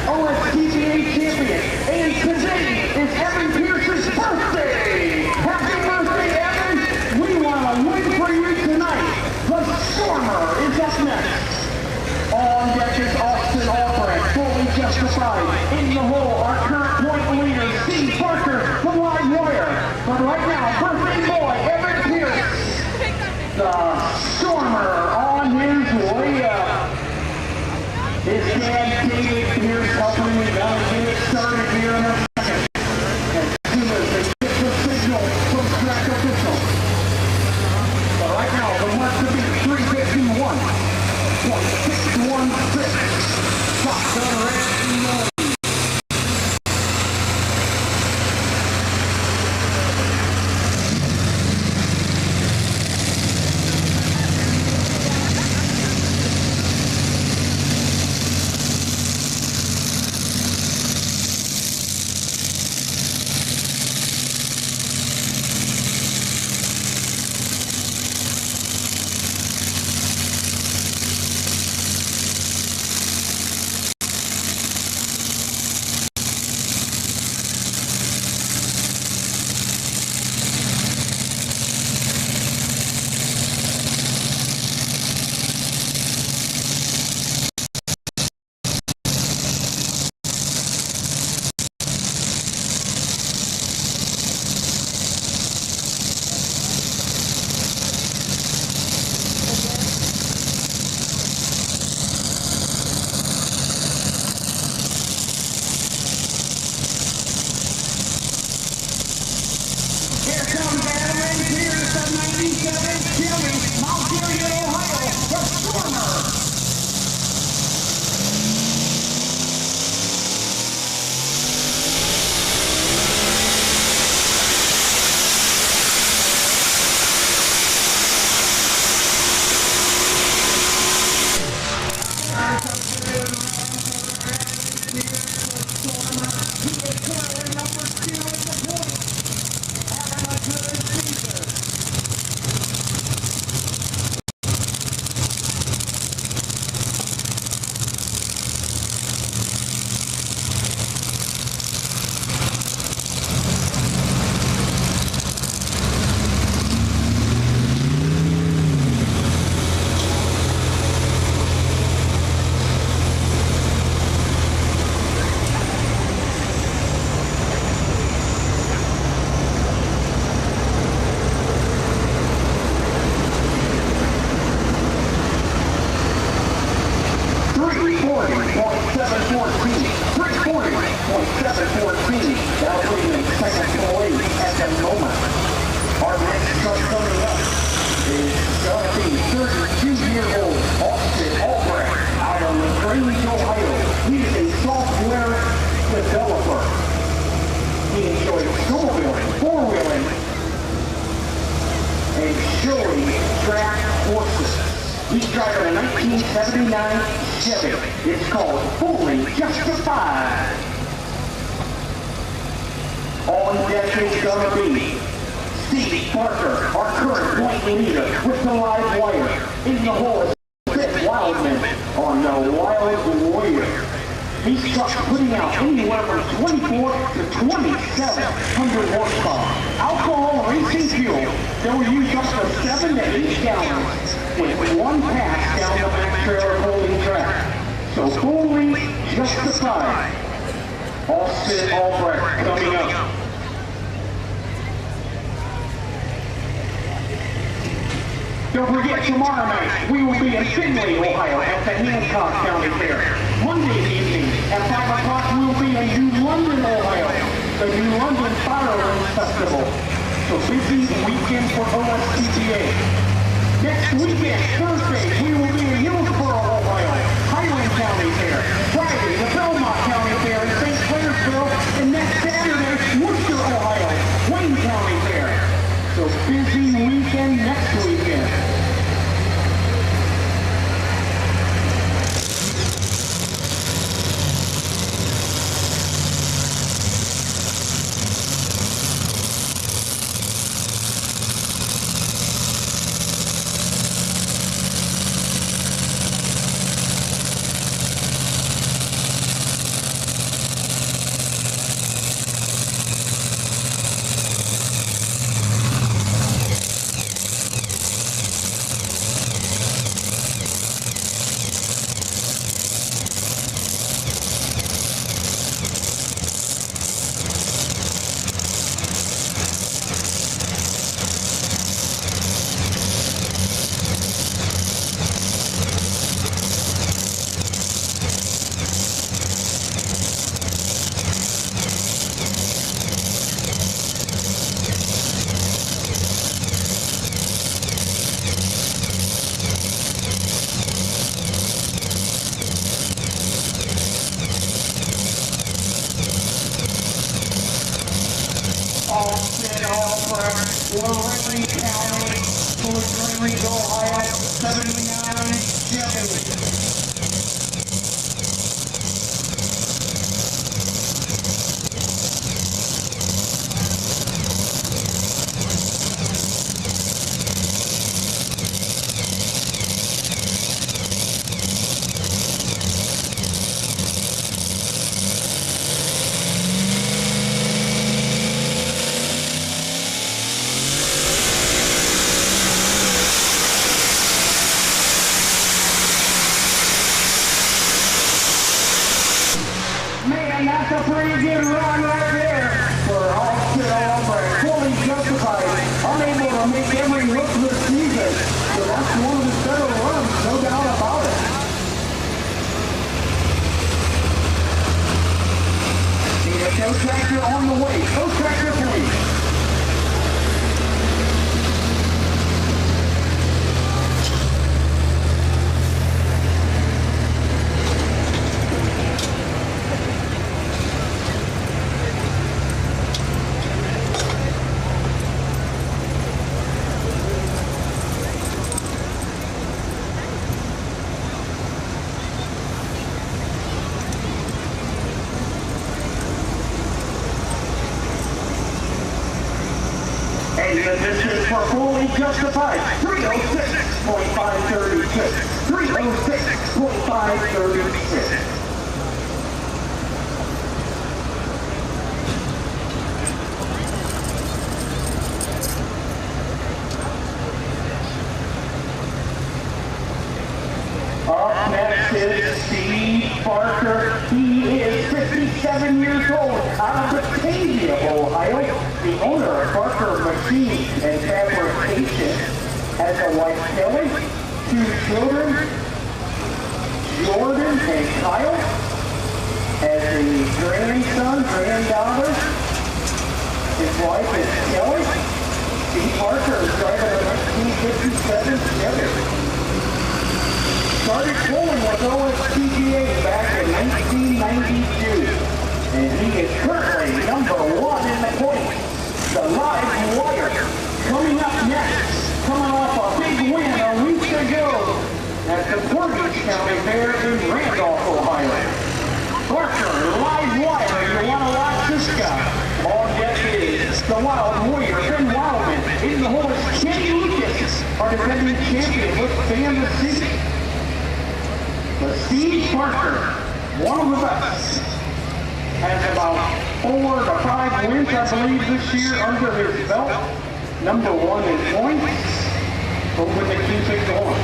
OSTPA champion, and today is Evan Pierce's birthday! Happy birthday, Evan! We want to win for you tonight! The Stormer is up next! On deck is Austin Albrecht, fully justified. In the hole, our current point leader, Steve Parker, the wide wire. But right now, birthday boy, Evan Pierce, the Stormer on his way up. His dad, David Pierce, helping him out to get it started here in a second. As soon as they get the signal from track official. But right now, the mark to be 351.616. Shotgun red. He's driving a 1979 Chevy. It's called Fully Justified. On deck is gonna be Steve Parker, our current point leader with the live wire. In the hole, These trucks putting out anywhere from 24 to 2,700 horsepower. Alcohol racing fuel, they'll use up to 7 to 8 gallons with one pass down the back trailer holding track. So fully justified. All sit, all breath coming up. Don't forget, tomorrow night, we will be in Findlay, Ohio at the Hancock County Fair. Monday evening at 5 o'clock, we will be in New London, Ohio, the New London Fireworks Festival. So busy weekend for OSTPA. Next weekend, Thursday, we will be in Hillsboro, Ohio, Highland County Fair. Friday, the Belmont County Fair in St. Clairsville. And next Saturday, Worcester, Ohio, Wayne County Fair. So busy weekend next weekend. Morrow County, Ohio, 7970. Man, that's a pretty good run right there for all sit all but fully justified. Unable to make every look this season. So that's one of the better runs, no doubt about it. Need a tow tractor on the way. Tow tractor, please. And this is for fully justified. 306.536. 306.536. Up next is Steve Parker. He is 57 years old, out of Batavia, Ohio. The owner of Parker Machine and Fabrication has a wife, Kelly, 2 children, Jordan and Kyle, has a grandson, granddaughter. His wife is Kelly. Steve Parker is driving a 1957 Chevy. Started pulling with OSTPA back in 1992, and he is currently number 1 in the points. The Live Wire coming up next, coming off a big win a week ago at the Portage County Fair in Randolph, Ohio. Parker, Live Wire, you want to watch this guy? On deck is the Wild Warrior, Ben Wildman, in the horse, Kenny Lucas, our defending champion with Fan the City. But Steve Parker one of the best. Has about 4 to 5 wins, I believe, this year under his belt. Number 1 in points. Hoping to keep it going.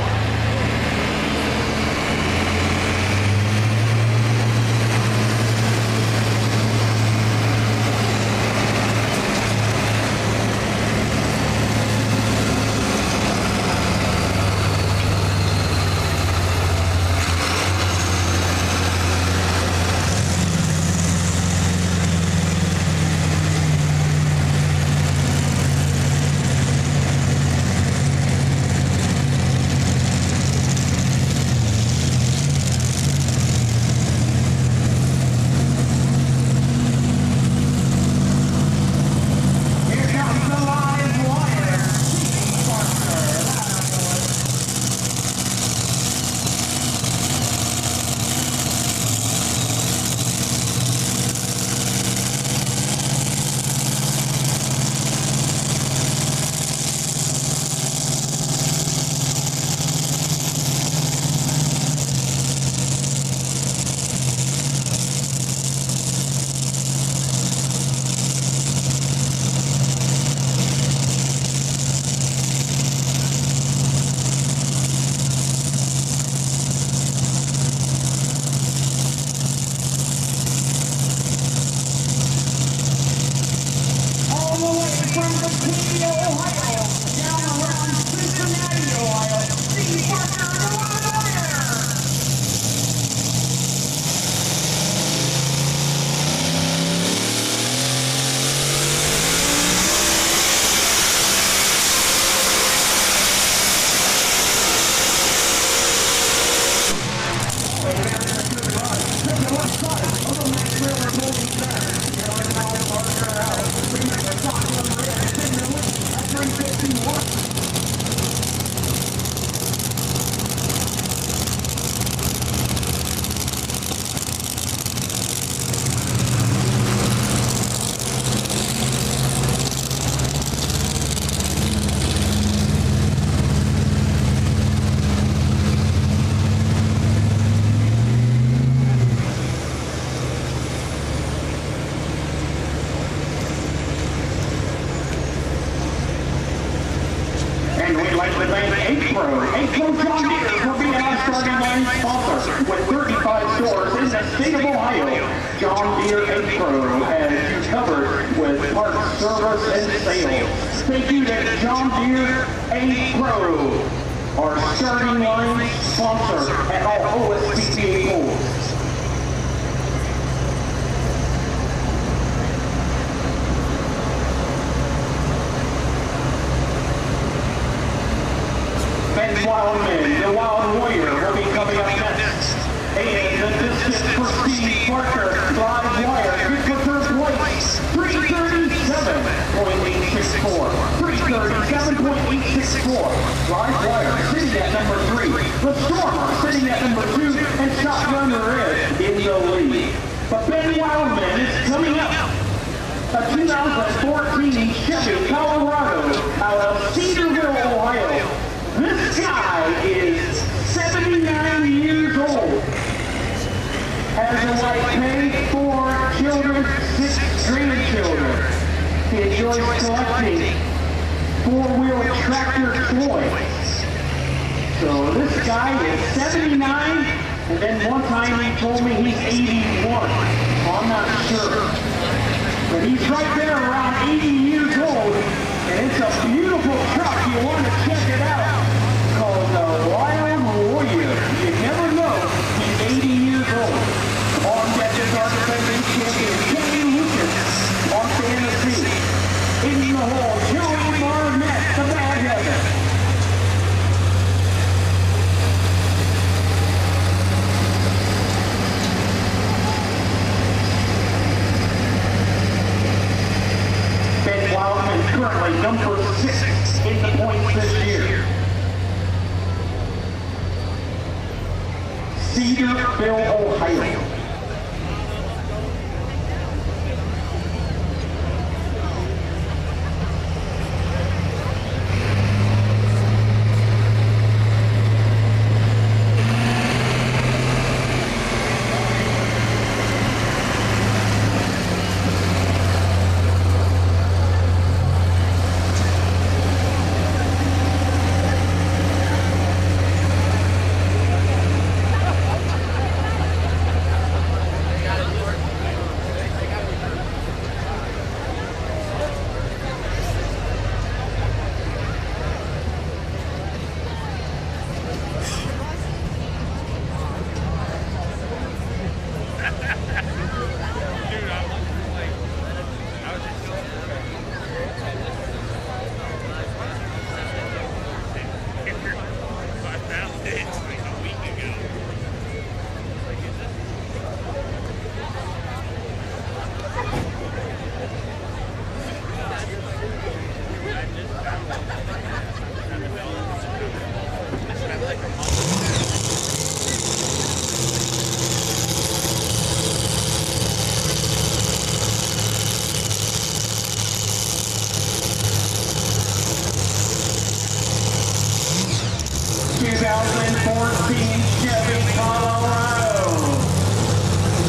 Thank you to John Deere 8 Pro, our starting line sponsor at all OSTPA polls. Ben Wildman, the Wild Warrior, will be coming up next. And the distance for Steve Parker, live wire, good for third place, 337.864. 337.864. Live wire, sitting at number 3. The Stormer, sitting at number 2, and Shotgunner is in the lead. But Ben Wildman is coming up. A 2014 Chevy Colorado out of Cedarville, Ohio. This guy is 79 years old. Has a wife, paid 4 children, 6 grandchildren. He enjoys collecting 4-wheel tractor toys. So this guy is 79, and then one time he told me he's 81. Well, I'm not sure. But he's right there around 80 years old, and it's a beautiful truck. You want to check it out. It's called the Wild Warrior. You never know he's 80 years old. On deck is our defending champion, Kenny Lucas, on fantasy. In the hole, Joey Barnett, the bad header. Ben Wildman currently number 6 in the points this year. Cedarville, Ohio. 14 Chevy Colorado.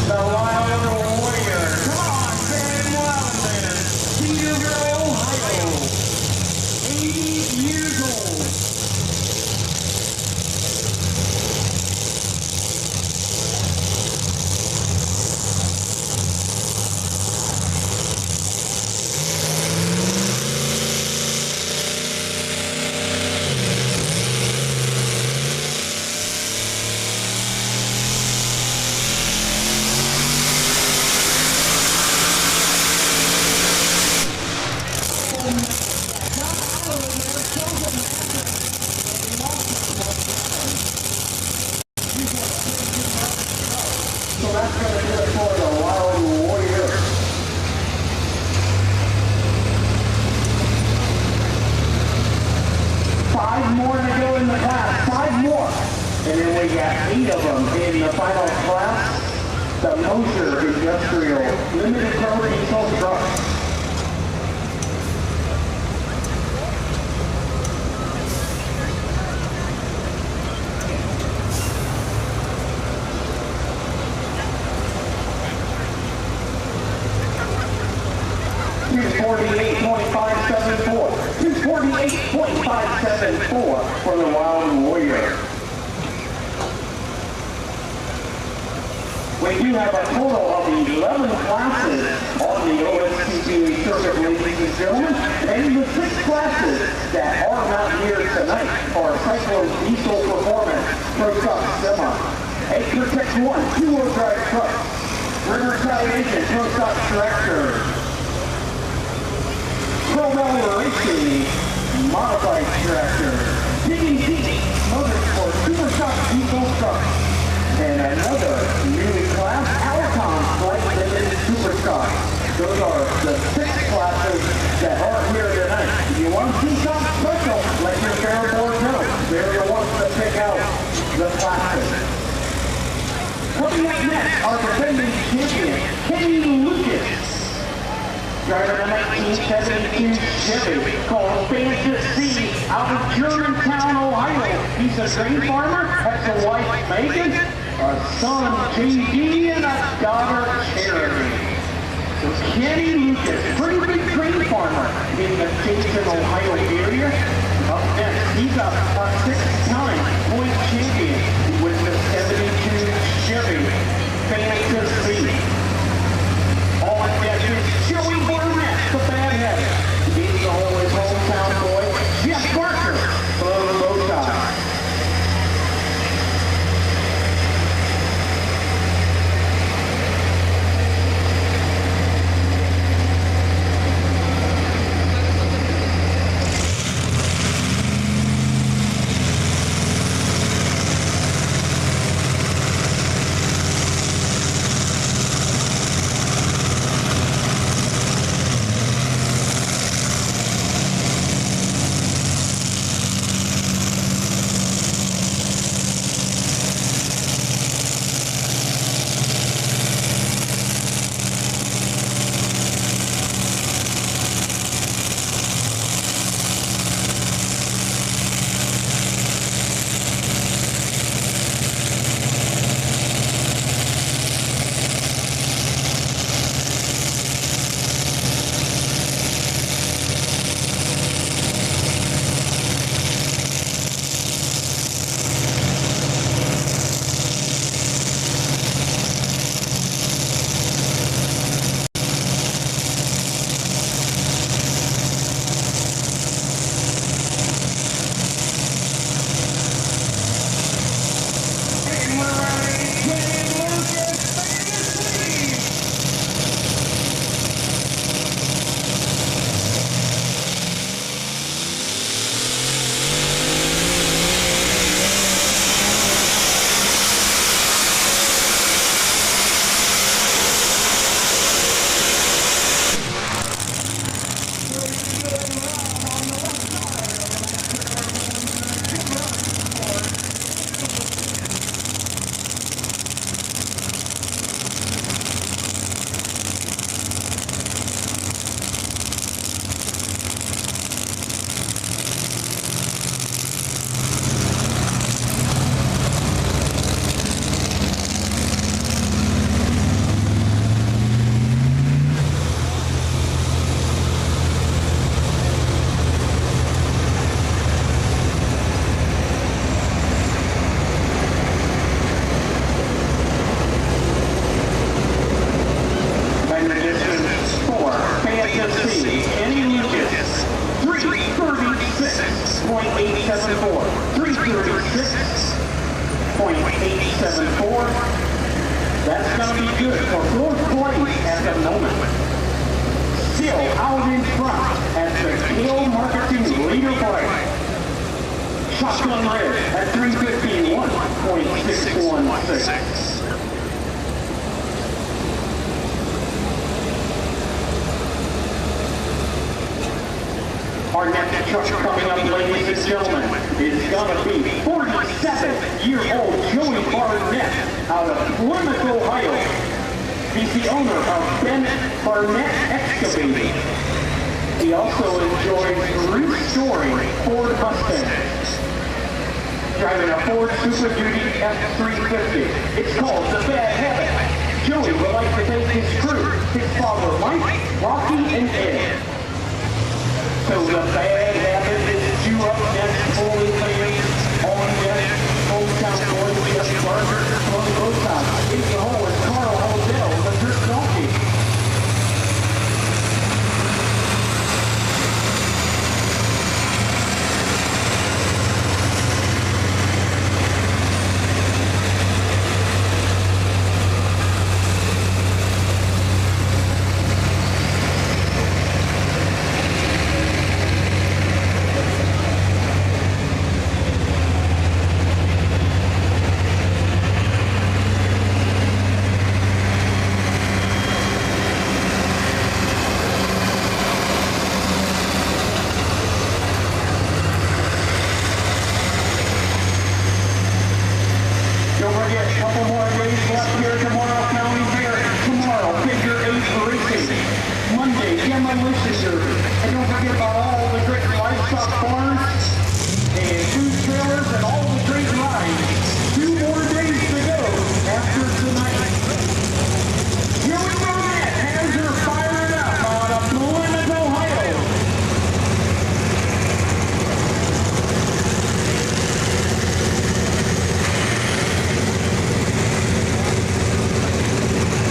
The Wild Warrior. Come on, Van Wildman. Cedarville, Ohio. 80 years old. So that's going to do it for the Wild Warrior. Five more to go in the class. Five more. And then we got 8 of them in the final class. The Moser Industrial Limited Pro Diesel Truck. Here's 48.574. Here's 48.574 for the Wild Warrior. We do have a total of 11 classes on the OSTPA circuit, ladies and gentlemen, and the 6 classes that are not here tonight are Cyclone Diesel Performance, Pro Stock Semi, a Protect 1 2-wheel drive truck, Riverside Engine, Pro Stock Tractor, Pro Racing, Modified Tractor, DDT, Motorsport, Superstock Diesel Truck, and another new class, Alcon Flight Limited Superstock. Those are the 6 classes that are here tonight. If you want to see something special, let your fair board know. They're the ones that pick out the classes. Coming up next, our defending champion, Kenny Lucas. Driver the 1972 Chevy called Fantasy out of Germantown, Ohio. He's a grain farmer, has a wife Megan, a son JD, and a daughter Charity. So Kenny Lucas, pretty big grain farmer in the Dayton, Ohio area. Up next, he's a 6-time point champion with the 72 Chevy Fantasy. On deck is Joey Burnett, the bad head. He's always hometown boy, Jeff Parker, below the bow tie. 4. That's going to be good for 4th place at the moment. Still out in front at the Gilead Marketing leaderboard. Shotgun Red at 3:51.616. Our next truck coming up, ladies and gentlemen, is going to be 47-year-old Joey Barnett out of Plymouth, Ohio. He's the owner of Bennett Barnett Excavating. He also enjoys restoring Ford Mustangs. Driving a Ford Super Duty F350. It's called the Bad Habit. Joey would like to thank his crew, his father Mike, Rocky, and Ed. So the Bad Habit is due up next, fully fans, on deck, hometown boys, Jeff Barker, from Rotown, Casey Hall, and Carl Hodell, the Dirt Donkey. Don't forget, a couple more days left here at the Morrow County Fair. Tomorrow, Figure 8 racing. Monday, demolition derby. And don't forget about all the great livestock farms and food trailers and all the great rides. 2 more days to go after tonight. Here we go, Matt. Hands are fired up out of Plymouth, Ohio.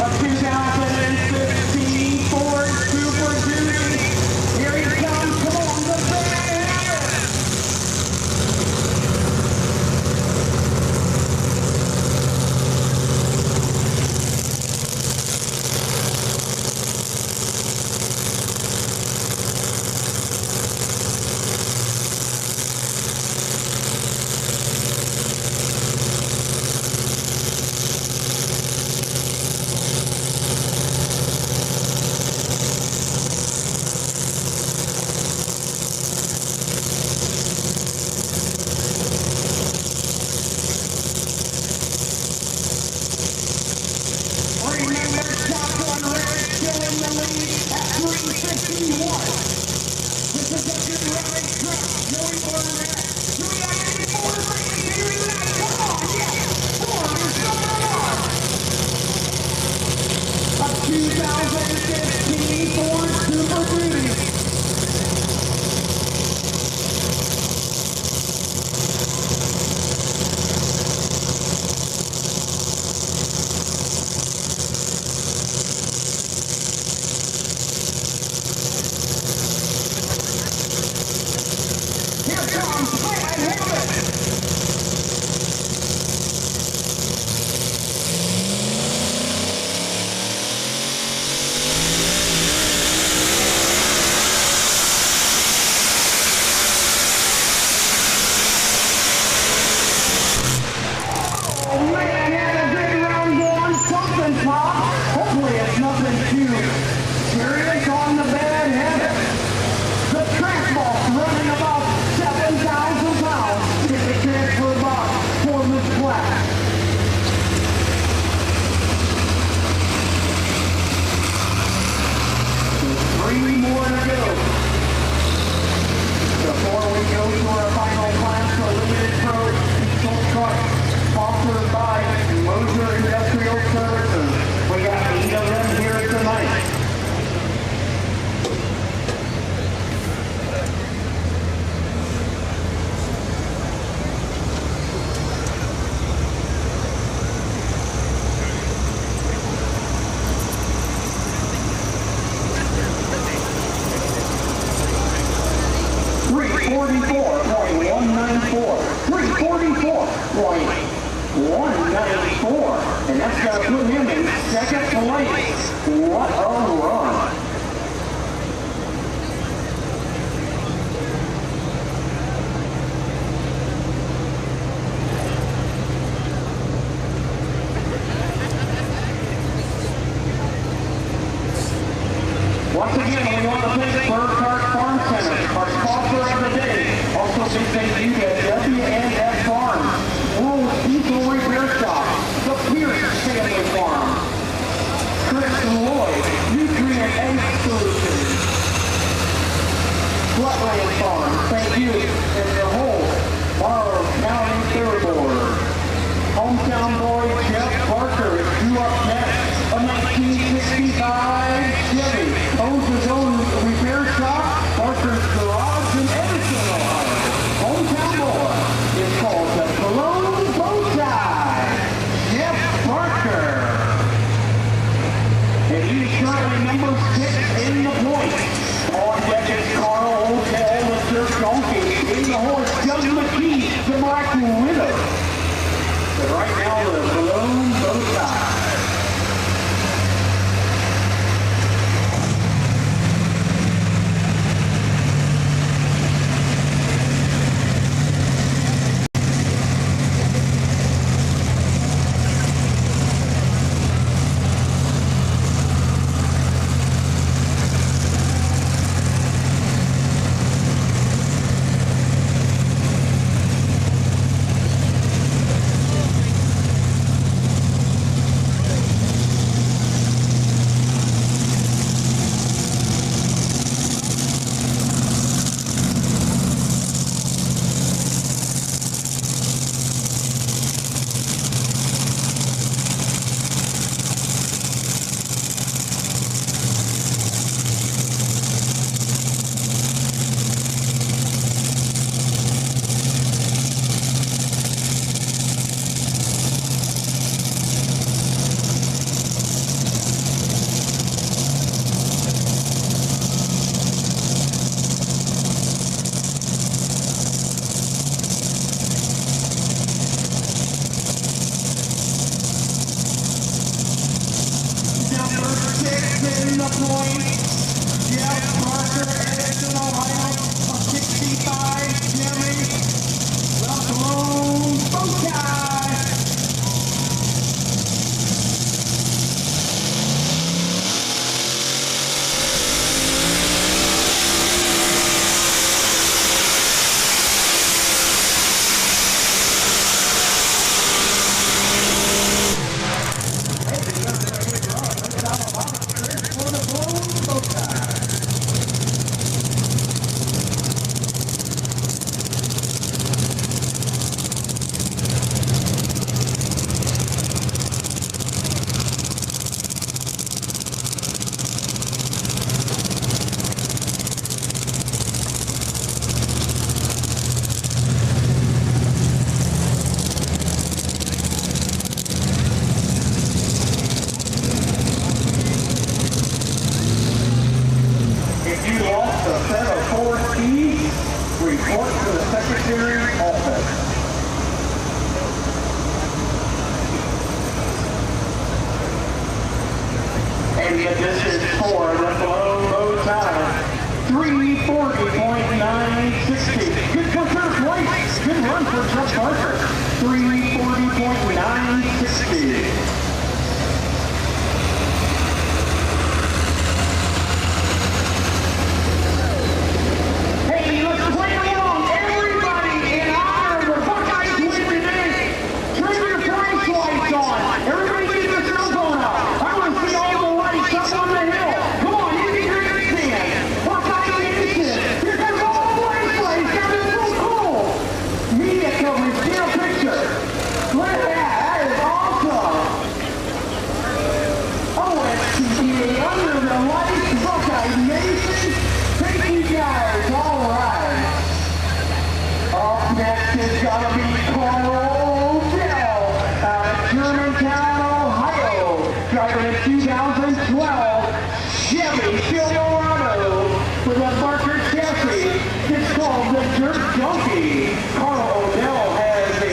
A 2015 Ford Super Duty. Here he comes. Come on, the Bad Habit. And that's going to put him in second place. What a run. Once again, we want to thank Bird Park Farm Center, our sponsor of the day. Also big thank you to W&F Farms, World Diesel Repair Shop, the Pierce Family Farm, Chris Lloyd, Nutrient Egg Solutions, Flatland Farm, thank you, and the whole Morrow County Fairgrounds. Hometown boy Jeff Parker is due up next. A 1965 Chevy owns his own repair shop, Parker's Garage in Edison, Ohio. Hometown boy is called the Balloon Bowtie, Jeff Parker. And he's currently number 6 in the points. On deck is Carl Hotel, the Surf Donkey, in the horse, Doug McKee, the Black Widow. But right now, the Balloon Bowtie. In the point, Jeff Parker, Edison, Ohio, a 65 Chevy, the Balloon Bowtie. Report to the Secretary's office. And yet this is for the Balloon Bowtie. 340.960. Good for first place. Good run for Jeff Parker. 340.960. Next is going to be Morrow Germantown, Ohio, driving a 2012 Chevy Silverado with a Barker chassis. It's called the Dirt Donkey. Carl Odell has a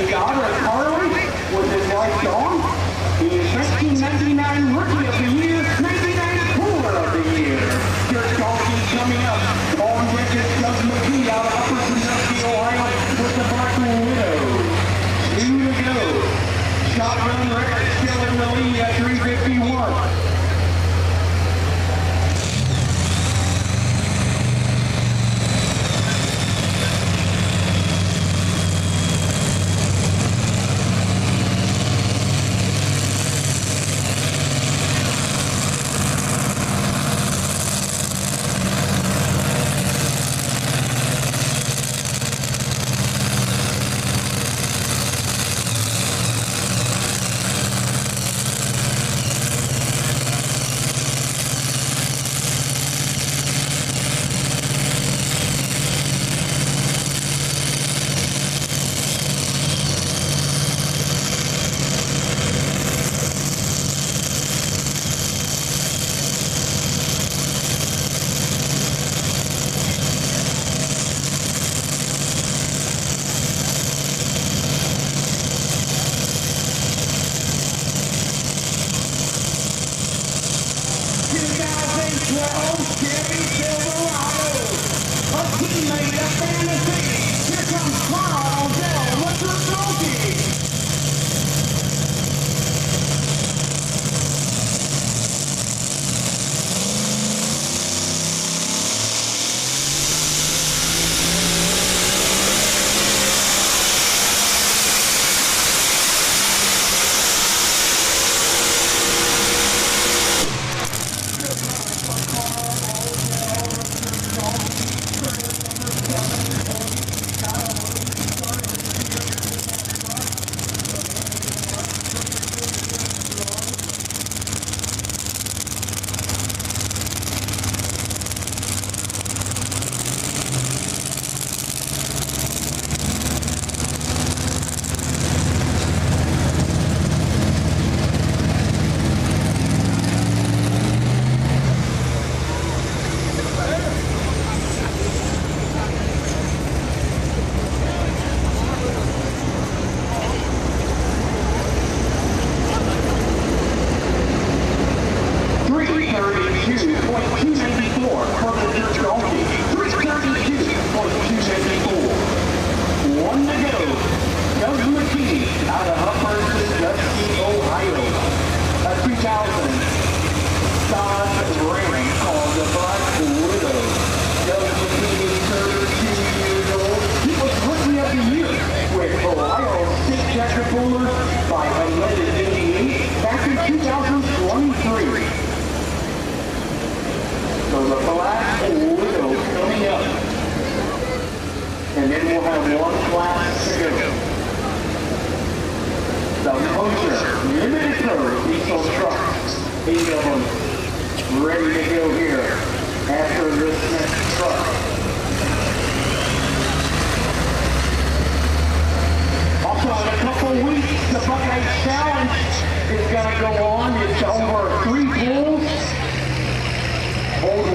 daughter, Carly, with his wife Dawn. Shotgun Red still in the lead at 351.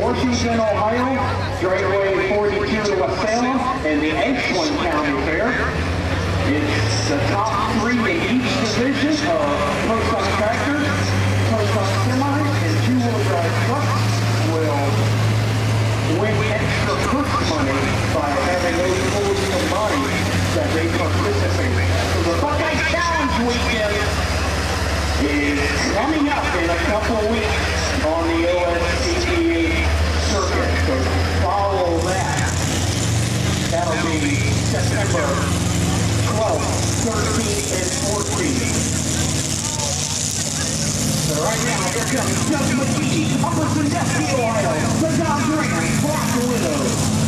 Washington, Ohio, straightaway 42 to Cellular, and the Morrow County Fair. It's the top three in each division of post-on tractors, post-on semis, and two-wheel drive trucks will win extra purse money by having those pools combined that they participate. So the Buckeye Challenge weekend is coming up in a couple of weeks on the OSTPA circuit. So follow that. That'll be September 12th, 13th, and 14th. So right now, here comes Doug McGee, Upper Sandusky, Ohio, the Dodge Ram, Black Widow.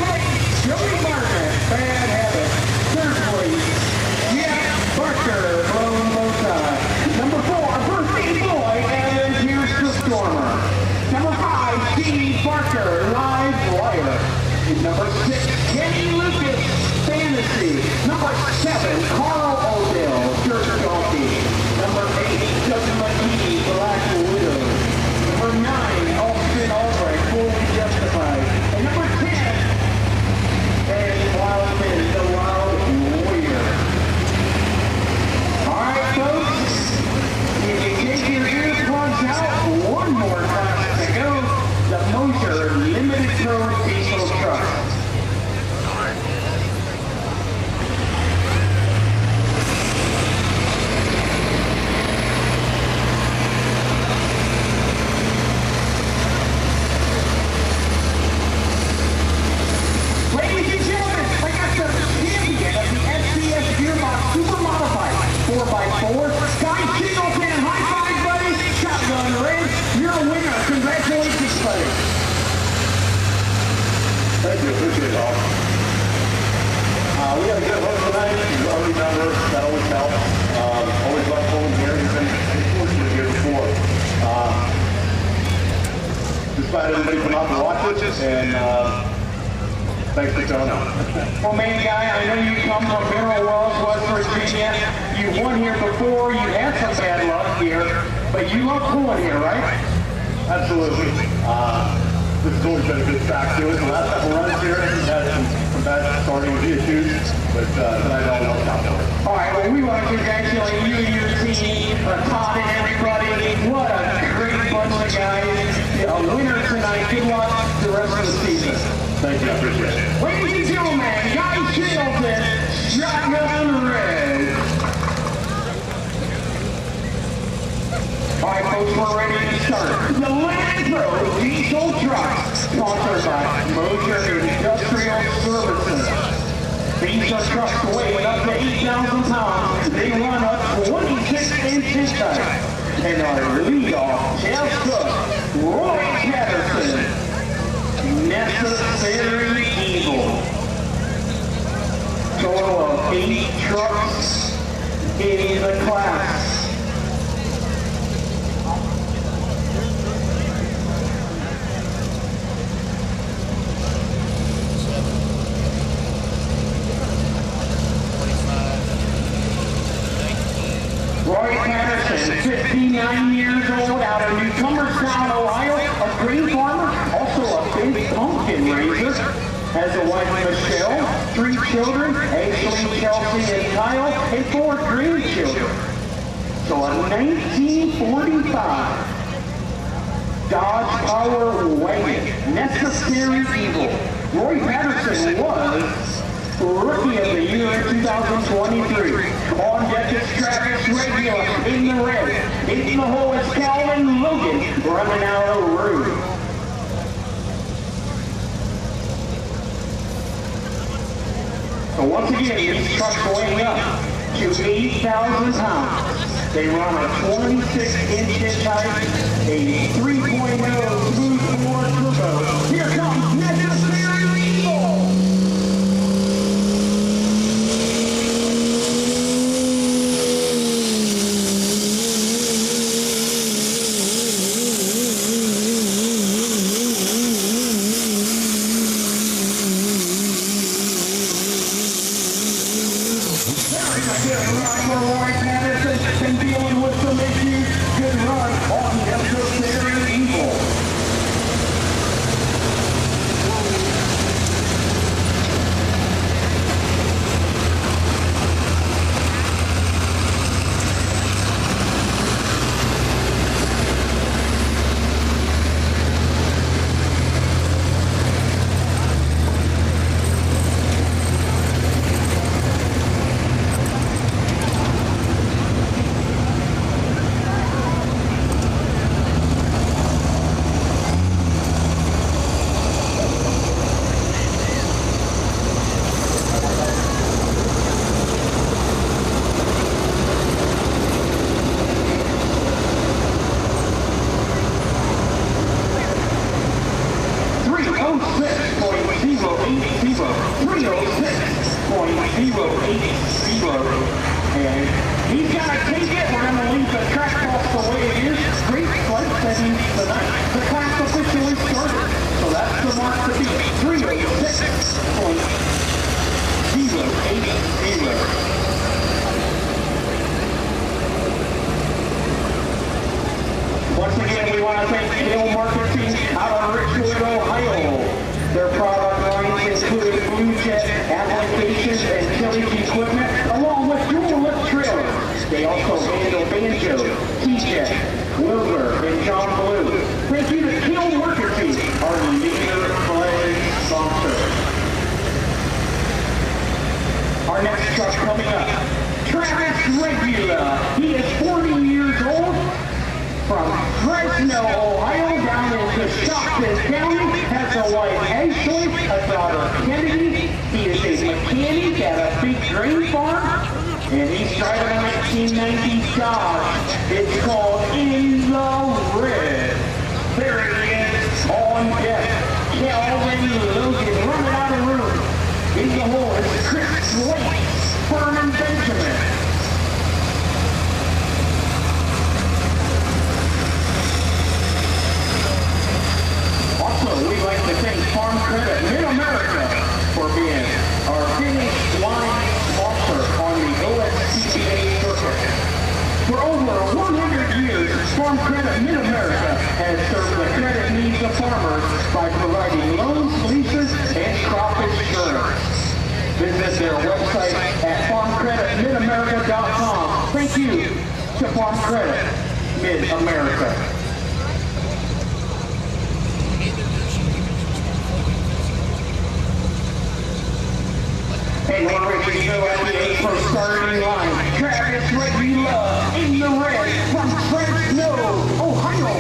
place, Joey Martin, Bad Habit. Third place, Jeff Barker, Blown Bowtie. Number 4, Birthday Boy, and here's the Stormer. Number 5, Steve Barker, Live Wire. Number 6, Kenny Lucas, Fantasy. Number 7, Carl Odell, Church Donkey. Number 8, Justin McGee, Black Widow. Number 9, Austin Albright, Fully Justified. And number 10, Eddie Wildman, the Wild Warrior. Alright folks, if you take your earplugs out, one more time to go. The Moser Limited Pro Diesel Truck. Ladies and gentlemen, I got the champion of the SDS Gearbox Super Modified 4x4, Guy Singleton. High five, buddy. Shotgun Red, you're a winner. Congratulations, buddy. Thank you, appreciate it all. We had a good host tonight. You already remember, that always helps. Always love pulling here. You've been fortunate here before. Despite everybody coming out to watch us, and thanks for showing up. Well, man, Guy, I know you come from Mineral Wells, West Virginia. You won here before. You had some bad luck here, but you love pulling here, right? Absolutely. This has always been a good track to it. The last couple runs here, we've had some bad starting issues, but tonight all worked out for it. All right, well, we want to congratulate you and your team, Todd and everybody. What a great bunch of guys. A winner tonight. Good luck the rest of the season. Thank you, I appreciate it. Ladies and gentlemen, Guy Singleton, Shotgun Red. All right, folks, we're ready to start. The Land Pro Diesel Truck, sponsored by Moser Industrial Services. These are trucks weighing up to 8,000 pounds. They run up 26 inches tight. And our lead-off Jeff Cook, Roy Patterson, Necessary Evil. Total of 8 trucks in the class. Roy Patterson, 59 years old, out of Newcomerstown, Ohio, a grain farmer, also a big pumpkin raiser. Has a wife, Michelle, 3 children, Ashley, Chelsea, and Kyle, and 4 grandchildren. So a 1945 Dodge Power Wagon, Necessary Evil. Roy Patterson was Rookie of the Year in 2023. On deck is Travis Regular in the red. In the hole is Calvin Logan running out of the road. So once again, these trucks weighing up to 8,000 pounds. They run a 26-inch height, a 3.0 smooth bore turbo. Here comes Necessary Evil. Roy Patterson been dealing with some issues. Good run on Necessary Evil. And he's got to take it. We're going to leave the track off the way it is. Great flight setting tonight. The class officially started. So that's the mark to beat. 306.080. Once again, we want to thank Gilead Marketing out of Richwood, Ohio. Their product lines include blue jet applications and tillage equipment, along with dual lift trailers. They also handle banjo, T-Jet, Wilbur, and John Blue. Thank you to Gilead Marketing, our leader play sponsor. Our next truck coming up, Travis Regular. He is 40 years old. From Fresno, Ohio, down into Stockton County, has a wife Ashley, a daughter Kennedy. He is a mechanic at a big grain farm, and he's driving a 1990 Dodge. It's called In the Red. There he is on deck. Calvin Logan running out of room. In the hole is Chris Lake, Furman Benjamin. Also, we'd like to thank Farm Credit Mid-America for being our finish line sponsor on the OSTPA circuit. For over 100 years, Farm Credit Mid-America has served the credit needs of farmers by providing loans, leases, and crop insurance. Visit their website at farmcreditmidamerica.com. Thank you to Farm Credit Mid-America. And we're ready to go at the 8th starting line. Travis Regular in the red from Fresno, Ohio.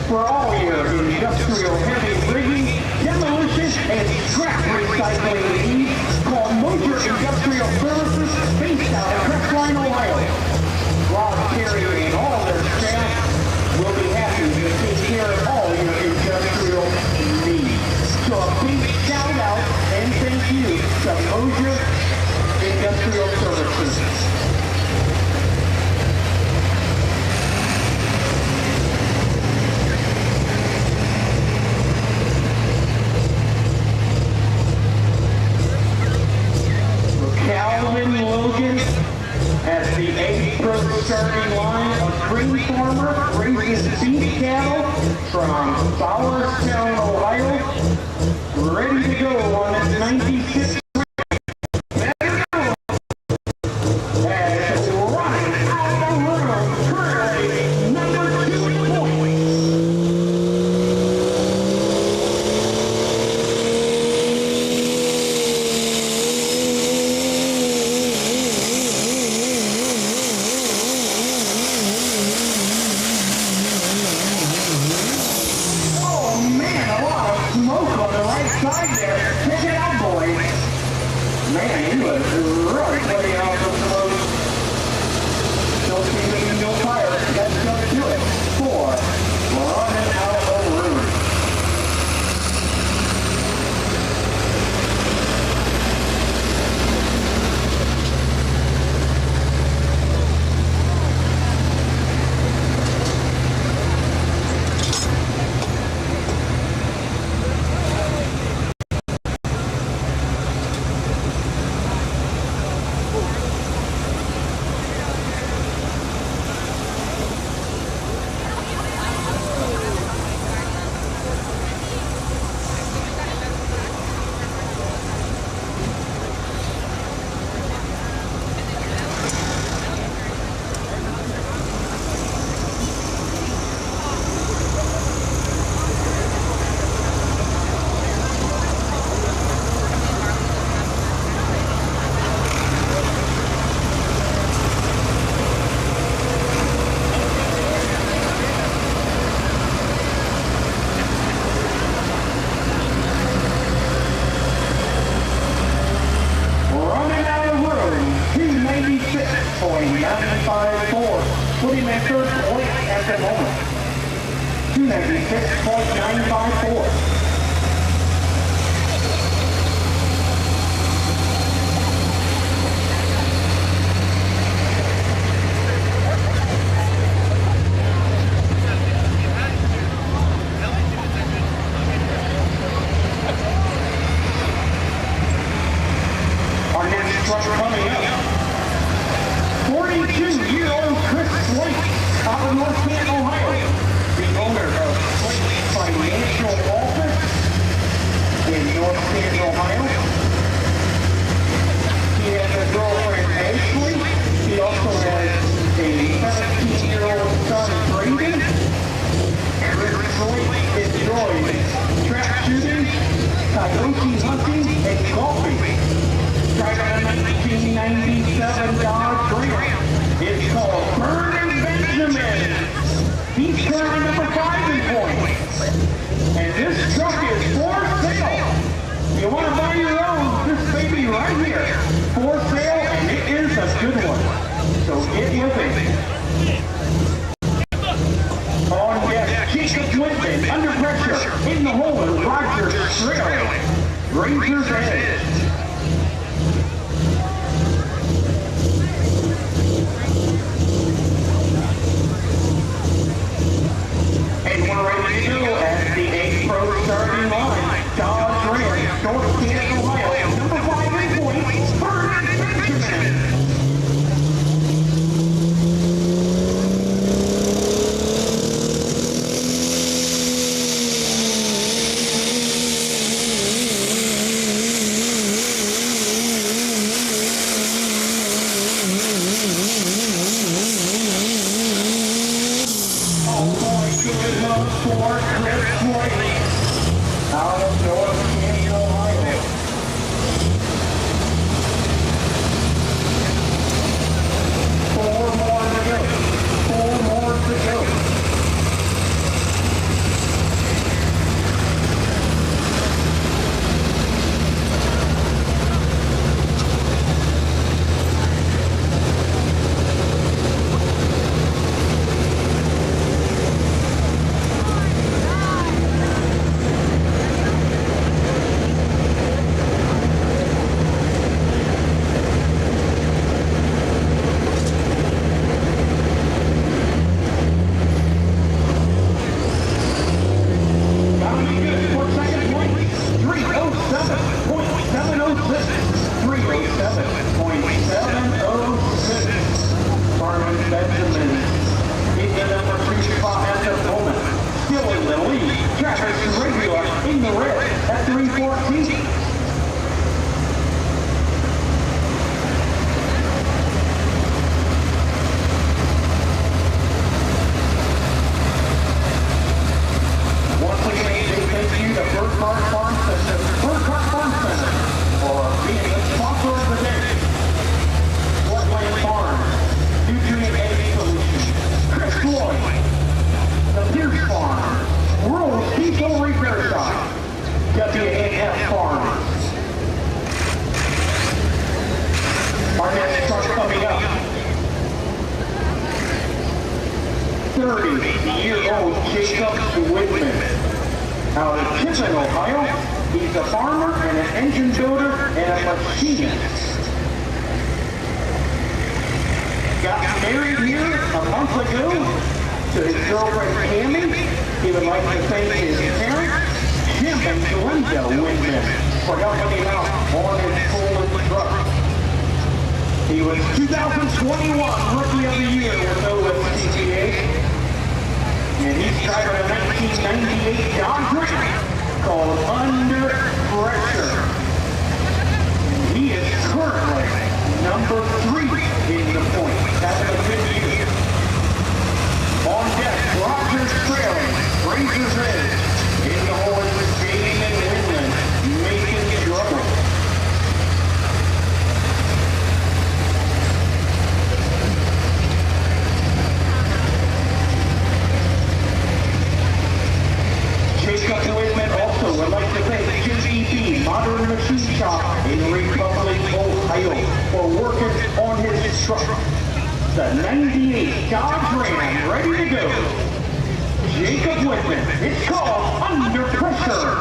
For all your industrial heavy rigging, demolition, and scrap recycling needs, call Moser Industrial Services based out of Crestline, Ohio. Rob, Terry, and all their staff will be happy to take care of all your industrial needs. So a big shout out and thank you Cellular Industrial Services. Calvin Logan at the 8th starting line of Green Farmer raises beef cattle from Bowerstown, Ohio. Ready to go on that 96. Side there. Check it out, boys. Man, he was really putting out the smoke. Still seeing no fire. Let's go to it. 4. Running out of the room. Putting that third point at the moment. 296.954. Our next truck coming up. 42-year-old Chris Slate out of North Canton, Ohio, the owner of Slate Financial Office in North Canton, Ohio. He has a girlfriend, Ashley. He also has a 17-year-old son, Brayden. Chris Slate enjoys trap shooting, coyote hunting, and golfing. Driving a 1997 Dodge Ram. It's called Vernon Benjamin. He's currently number 5 in points. And this truck is for sale. If you want to buy your own, this baby right here, for sale, and it is a good one. So get with it. On deck, Jacob Whitman, under pressure, in the hole with Roger Straight. Razor's Edge. Starting line, Dodge Ram, North Canton, Ohio, number 5 in points, Vernon Benjamin. Oh boy, good love for Chris White. Out of North Canton, Ohio. 307.706. Farman Benjamin in the number 2 spot at the moment. Still in the lead. Travis Regular in the red at 314. Once again, they thank you to Burkhart Farm Center for being the sponsor of the day. Wetland Farm, Nutrient Egg Solutions, Chris Floyd, the Pierce Farm, Rural Diesel Repair Shop, WAF Farms. Our next truck coming up, 30-year-old Jacob Whitman, out of Tiffin, Ohio. He's a farmer and an engine builder and a machinist. Got married here a month ago to his girlfriend Tammy. He would like to thank his parents, Jim and Glenda Whitman, for helping him out on his Pullman truck. He was 2021 Rookie of the Year with OSTPA, and he's driving a 1998 Dodge Ram called Under Pressure. He is currently number 3 in the points. That's a good year. On deck, Rogers trailing, Razor's Edge, in the horn with Jaden and Winland, making trouble. Jacob Whitman also would like to thank Gilead Modern Machine Shop in Republic, Ohio for working on his truck. The 98 Dodge Ram ready to go. Jacob Whitman, it's called Under Pressure.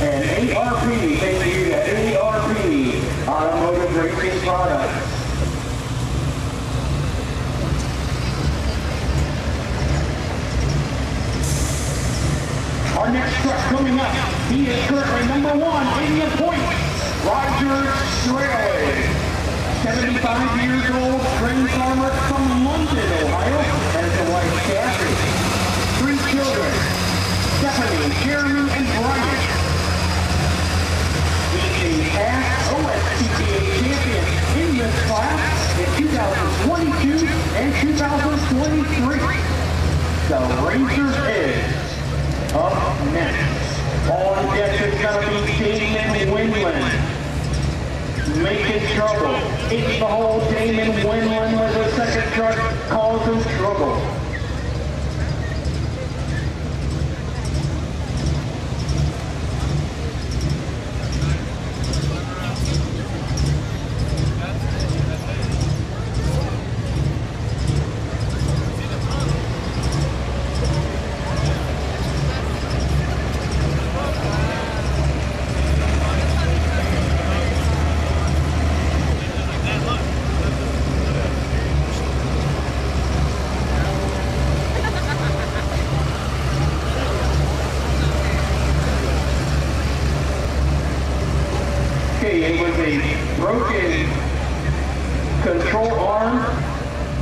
And ARP, thank you to ARP Automotive Racing Products. Our next truck coming up, he is currently number 1 in the points, Roger Straley. 75 years old, grain farmer from London, Ohio, has a wife, Kathy. 3 children, Stephanie, Jeremy, and Brian. He's a past OSTPA champion in this class in 2022 and 2023. The Razor's Edge up next. On deck is going to be Damon Winland. Making trouble. In the hole, Damon Winland with a second truck causing trouble.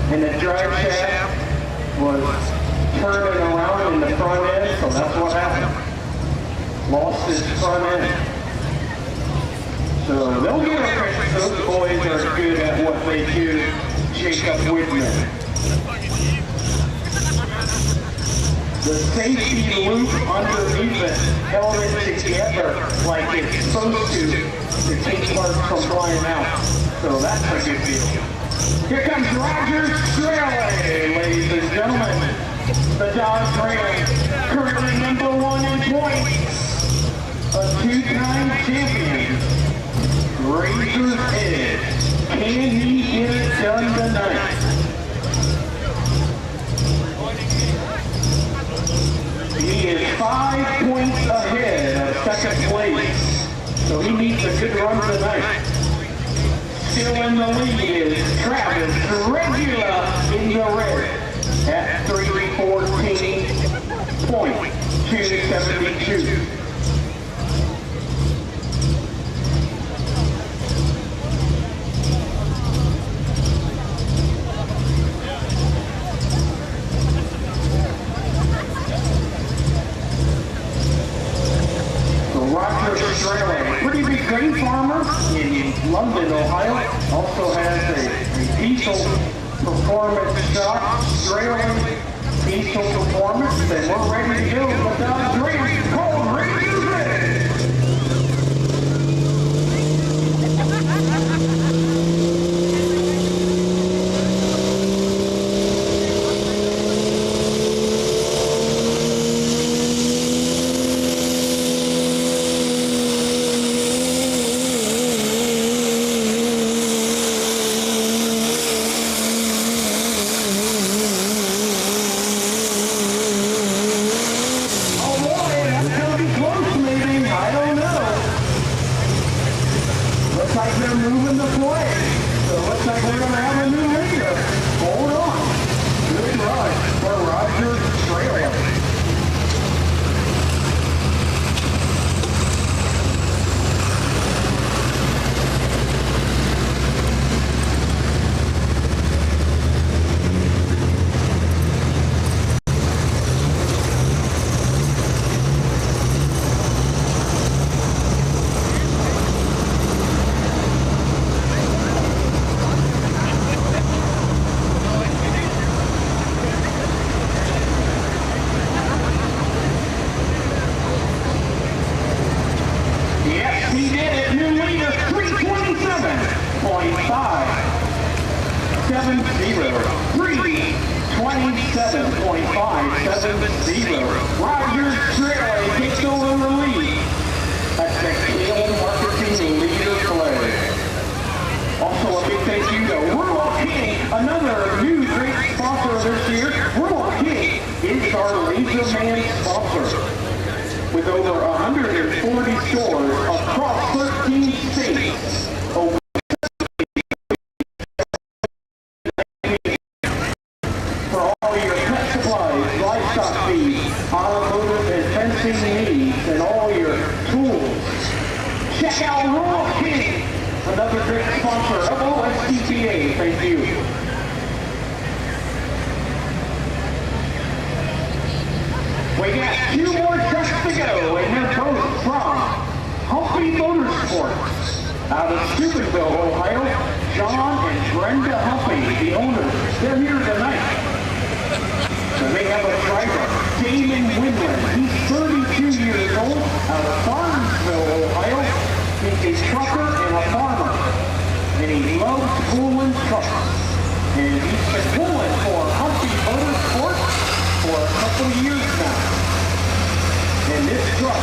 and the drive shaft was turning around in the front end, so that's what happened. Lost his front end. So they'll get a credit. Those boys are good at what they do. Jacob Whitman. The safety loop underneath it held it together like it's supposed to keep parts from flying out. So that's a good deal. Here comes Roger Streley, ladies and gentlemen. The Dodge Ram, currently number 1 in points. A 2-time champion. Razor's Edge. Can he get it done tonight? He is 5 points ahead of second place, so he needs a good run tonight. Still in the lead is Travis Regular in the red at 314.272. Pretty big grain farmer in London, Ohio. Also has a diesel performance shop, Australian diesel performance, and we're ready to go with the Dodge Ram called Razor's Edge. With over 140 stores across 13 states, for all your pet supplies, livestock feed, automotive and fencing needs, and all your tools. Check out Morrow County, another great sponsor of OSTPA. Thank you. We got 2 more trucks to go, and they're both from Humpy Motorsports out of Steubenville, Ohio. John and Brenda Humpy, the owners, they're here tonight. So they have a driver, Damon Winland. He's 32 years old out of Farmsville, Ohio. He's a trucker and a farmer, and he loves pulling trucks. And he's been pulling for Humpy Motorsports for a couple of years now. And this truck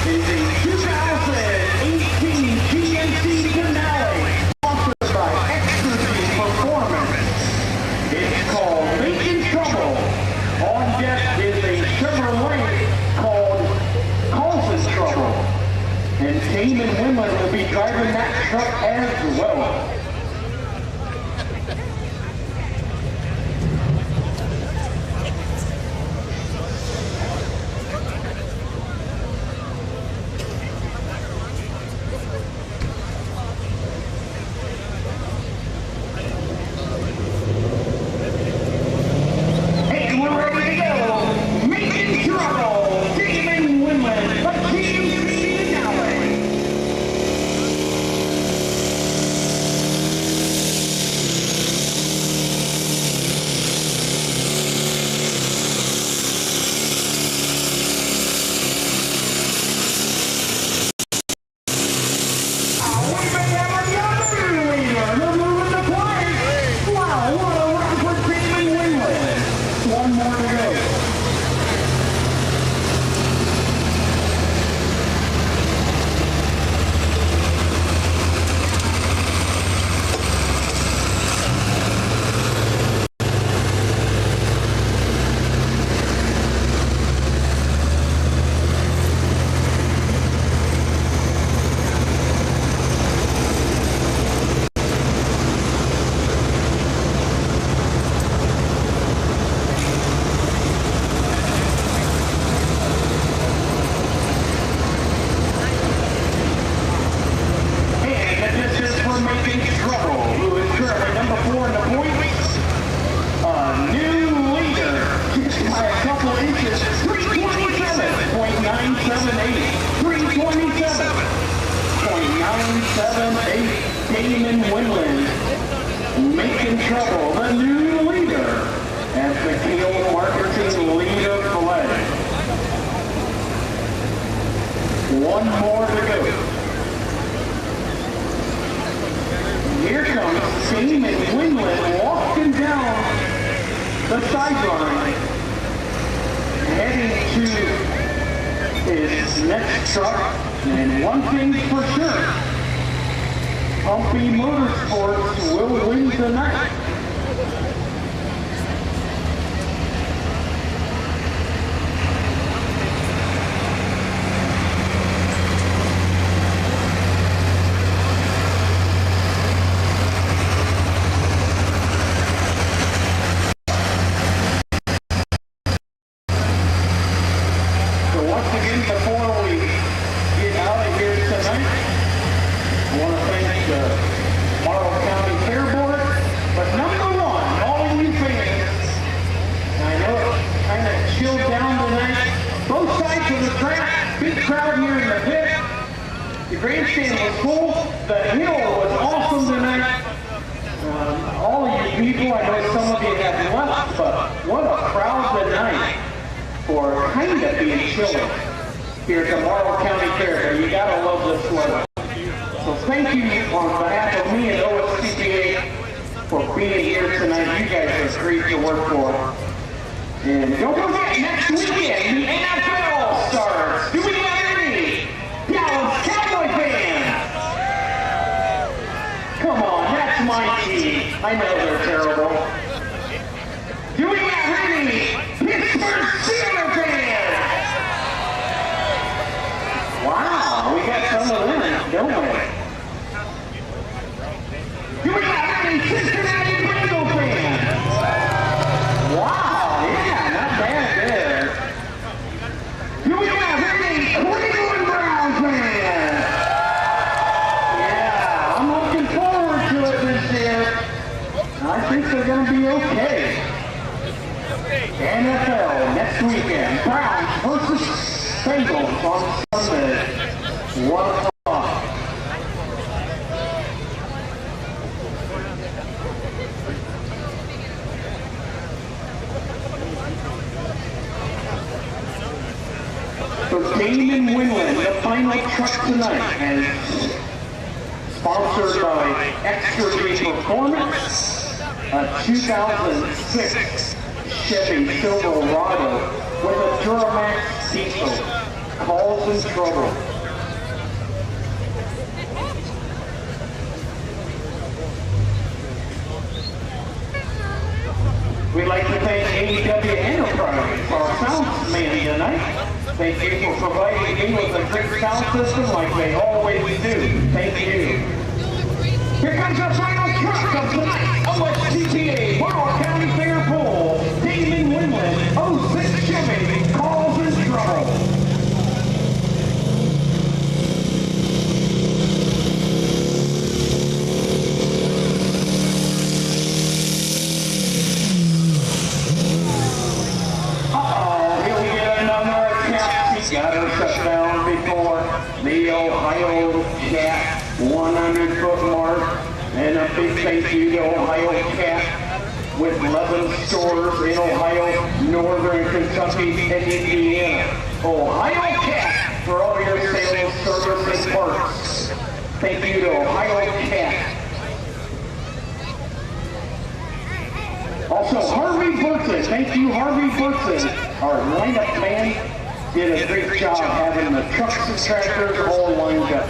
is a 2018 GMC Denali, sponsored by Exergy Performance. It's called Making Trouble. On deck is a Chevrolet called Causing Trouble. And Damon Winland will be driving that truck as well. Damon Winland making trouble, the new leader as the Gilead marketing leader flag. One more to go. Here comes Damon Winland walking down the sideline, heading to his next truck. And one thing for sure, Humpy Motorsports will win tonight. So once again, before we get out of here tonight, I want to thank the Morrow County Fair Board, but number one, all of you fans, I know it kind of chilled down tonight, both sides of the track, big crowd here in the pit, the grandstand was full, the hill was awesome tonight. All of you people, I know some of you have left, but what a crowd tonight for kind of being chilly here at the Morrow County Fair. You gotta love this weather. So thank you on behalf of me and OSTPA for being here tonight. You guys are great to work for. And don't forget, next weekend, the NFL starts. Do we have any Dallas Cowboy fans? Come on, that's my team. I know they're terrible. Do we have any Pittsburgh Steelers fans? Wow, we got some of them, don't we? Do we have any Cincinnati Bengals fans? Wow, yeah, not bad there. Do we have any Cleveland Browns fans? Yeah, I'm looking forward to it this year. I think they're going to be okay. NFL next weekend, Browns versus Bengals on Sunday, 1 o'clock. So Damon Winland, the final truck tonight, and sponsored by Extra G Performance, a 2006 Chevy Silverado with a Duramax diesel. Calls in trouble. We'd like to thank AEW Enterprise, our sound man tonight. Thank you for providing me with a great sound system like they always do. Thank you. Here comes our final truck of tonight. OSTPA, Morrow County Fair Pool, Damon Winland, 06 Chevy, calls in trouble. Got her shut down before the Ohio Cat 100-foot mark, and a big thank you to Ohio Cat with 11 stores in Ohio, Northern Kentucky, and Indiana. Ohio Cat for all your sales, service, and parts. Thank you to Ohio Cat. Also, Harvey Burton. Thank you, Harvey Burton, our lineup man. Did a great job having the trucks and tractors all lined up.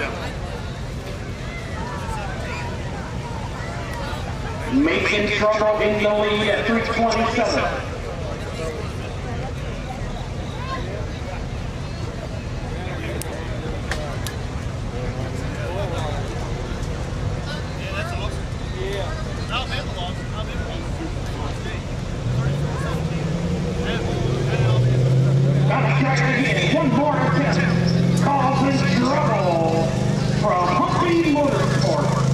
Making trouble in the lead at 327. One more attempt, causes trouble from Humpy Motorsports.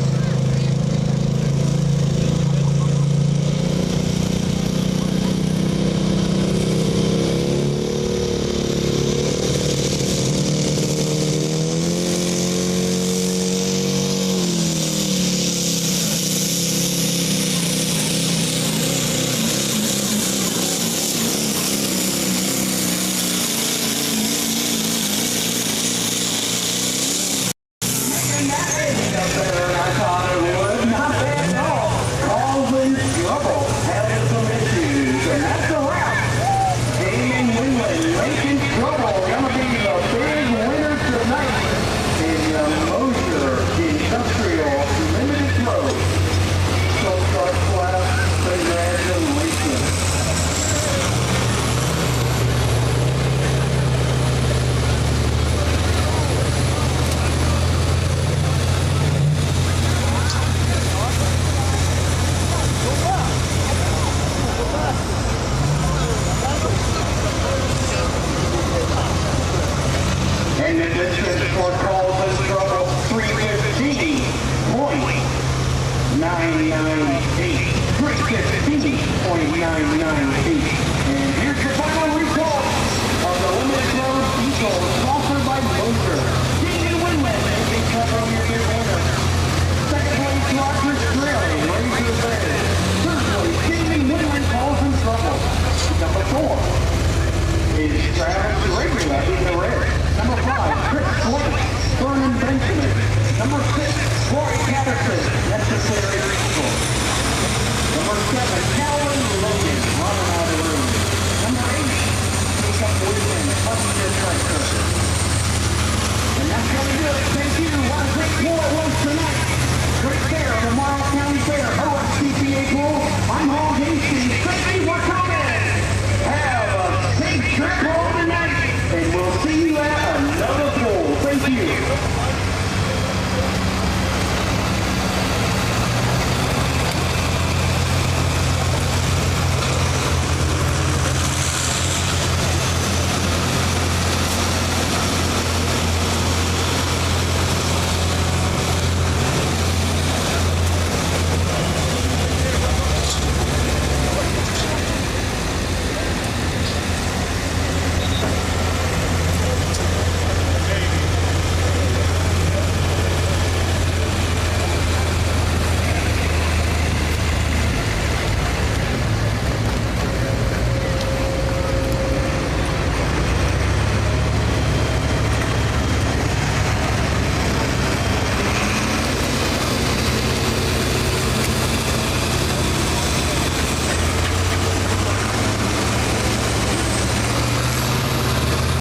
998.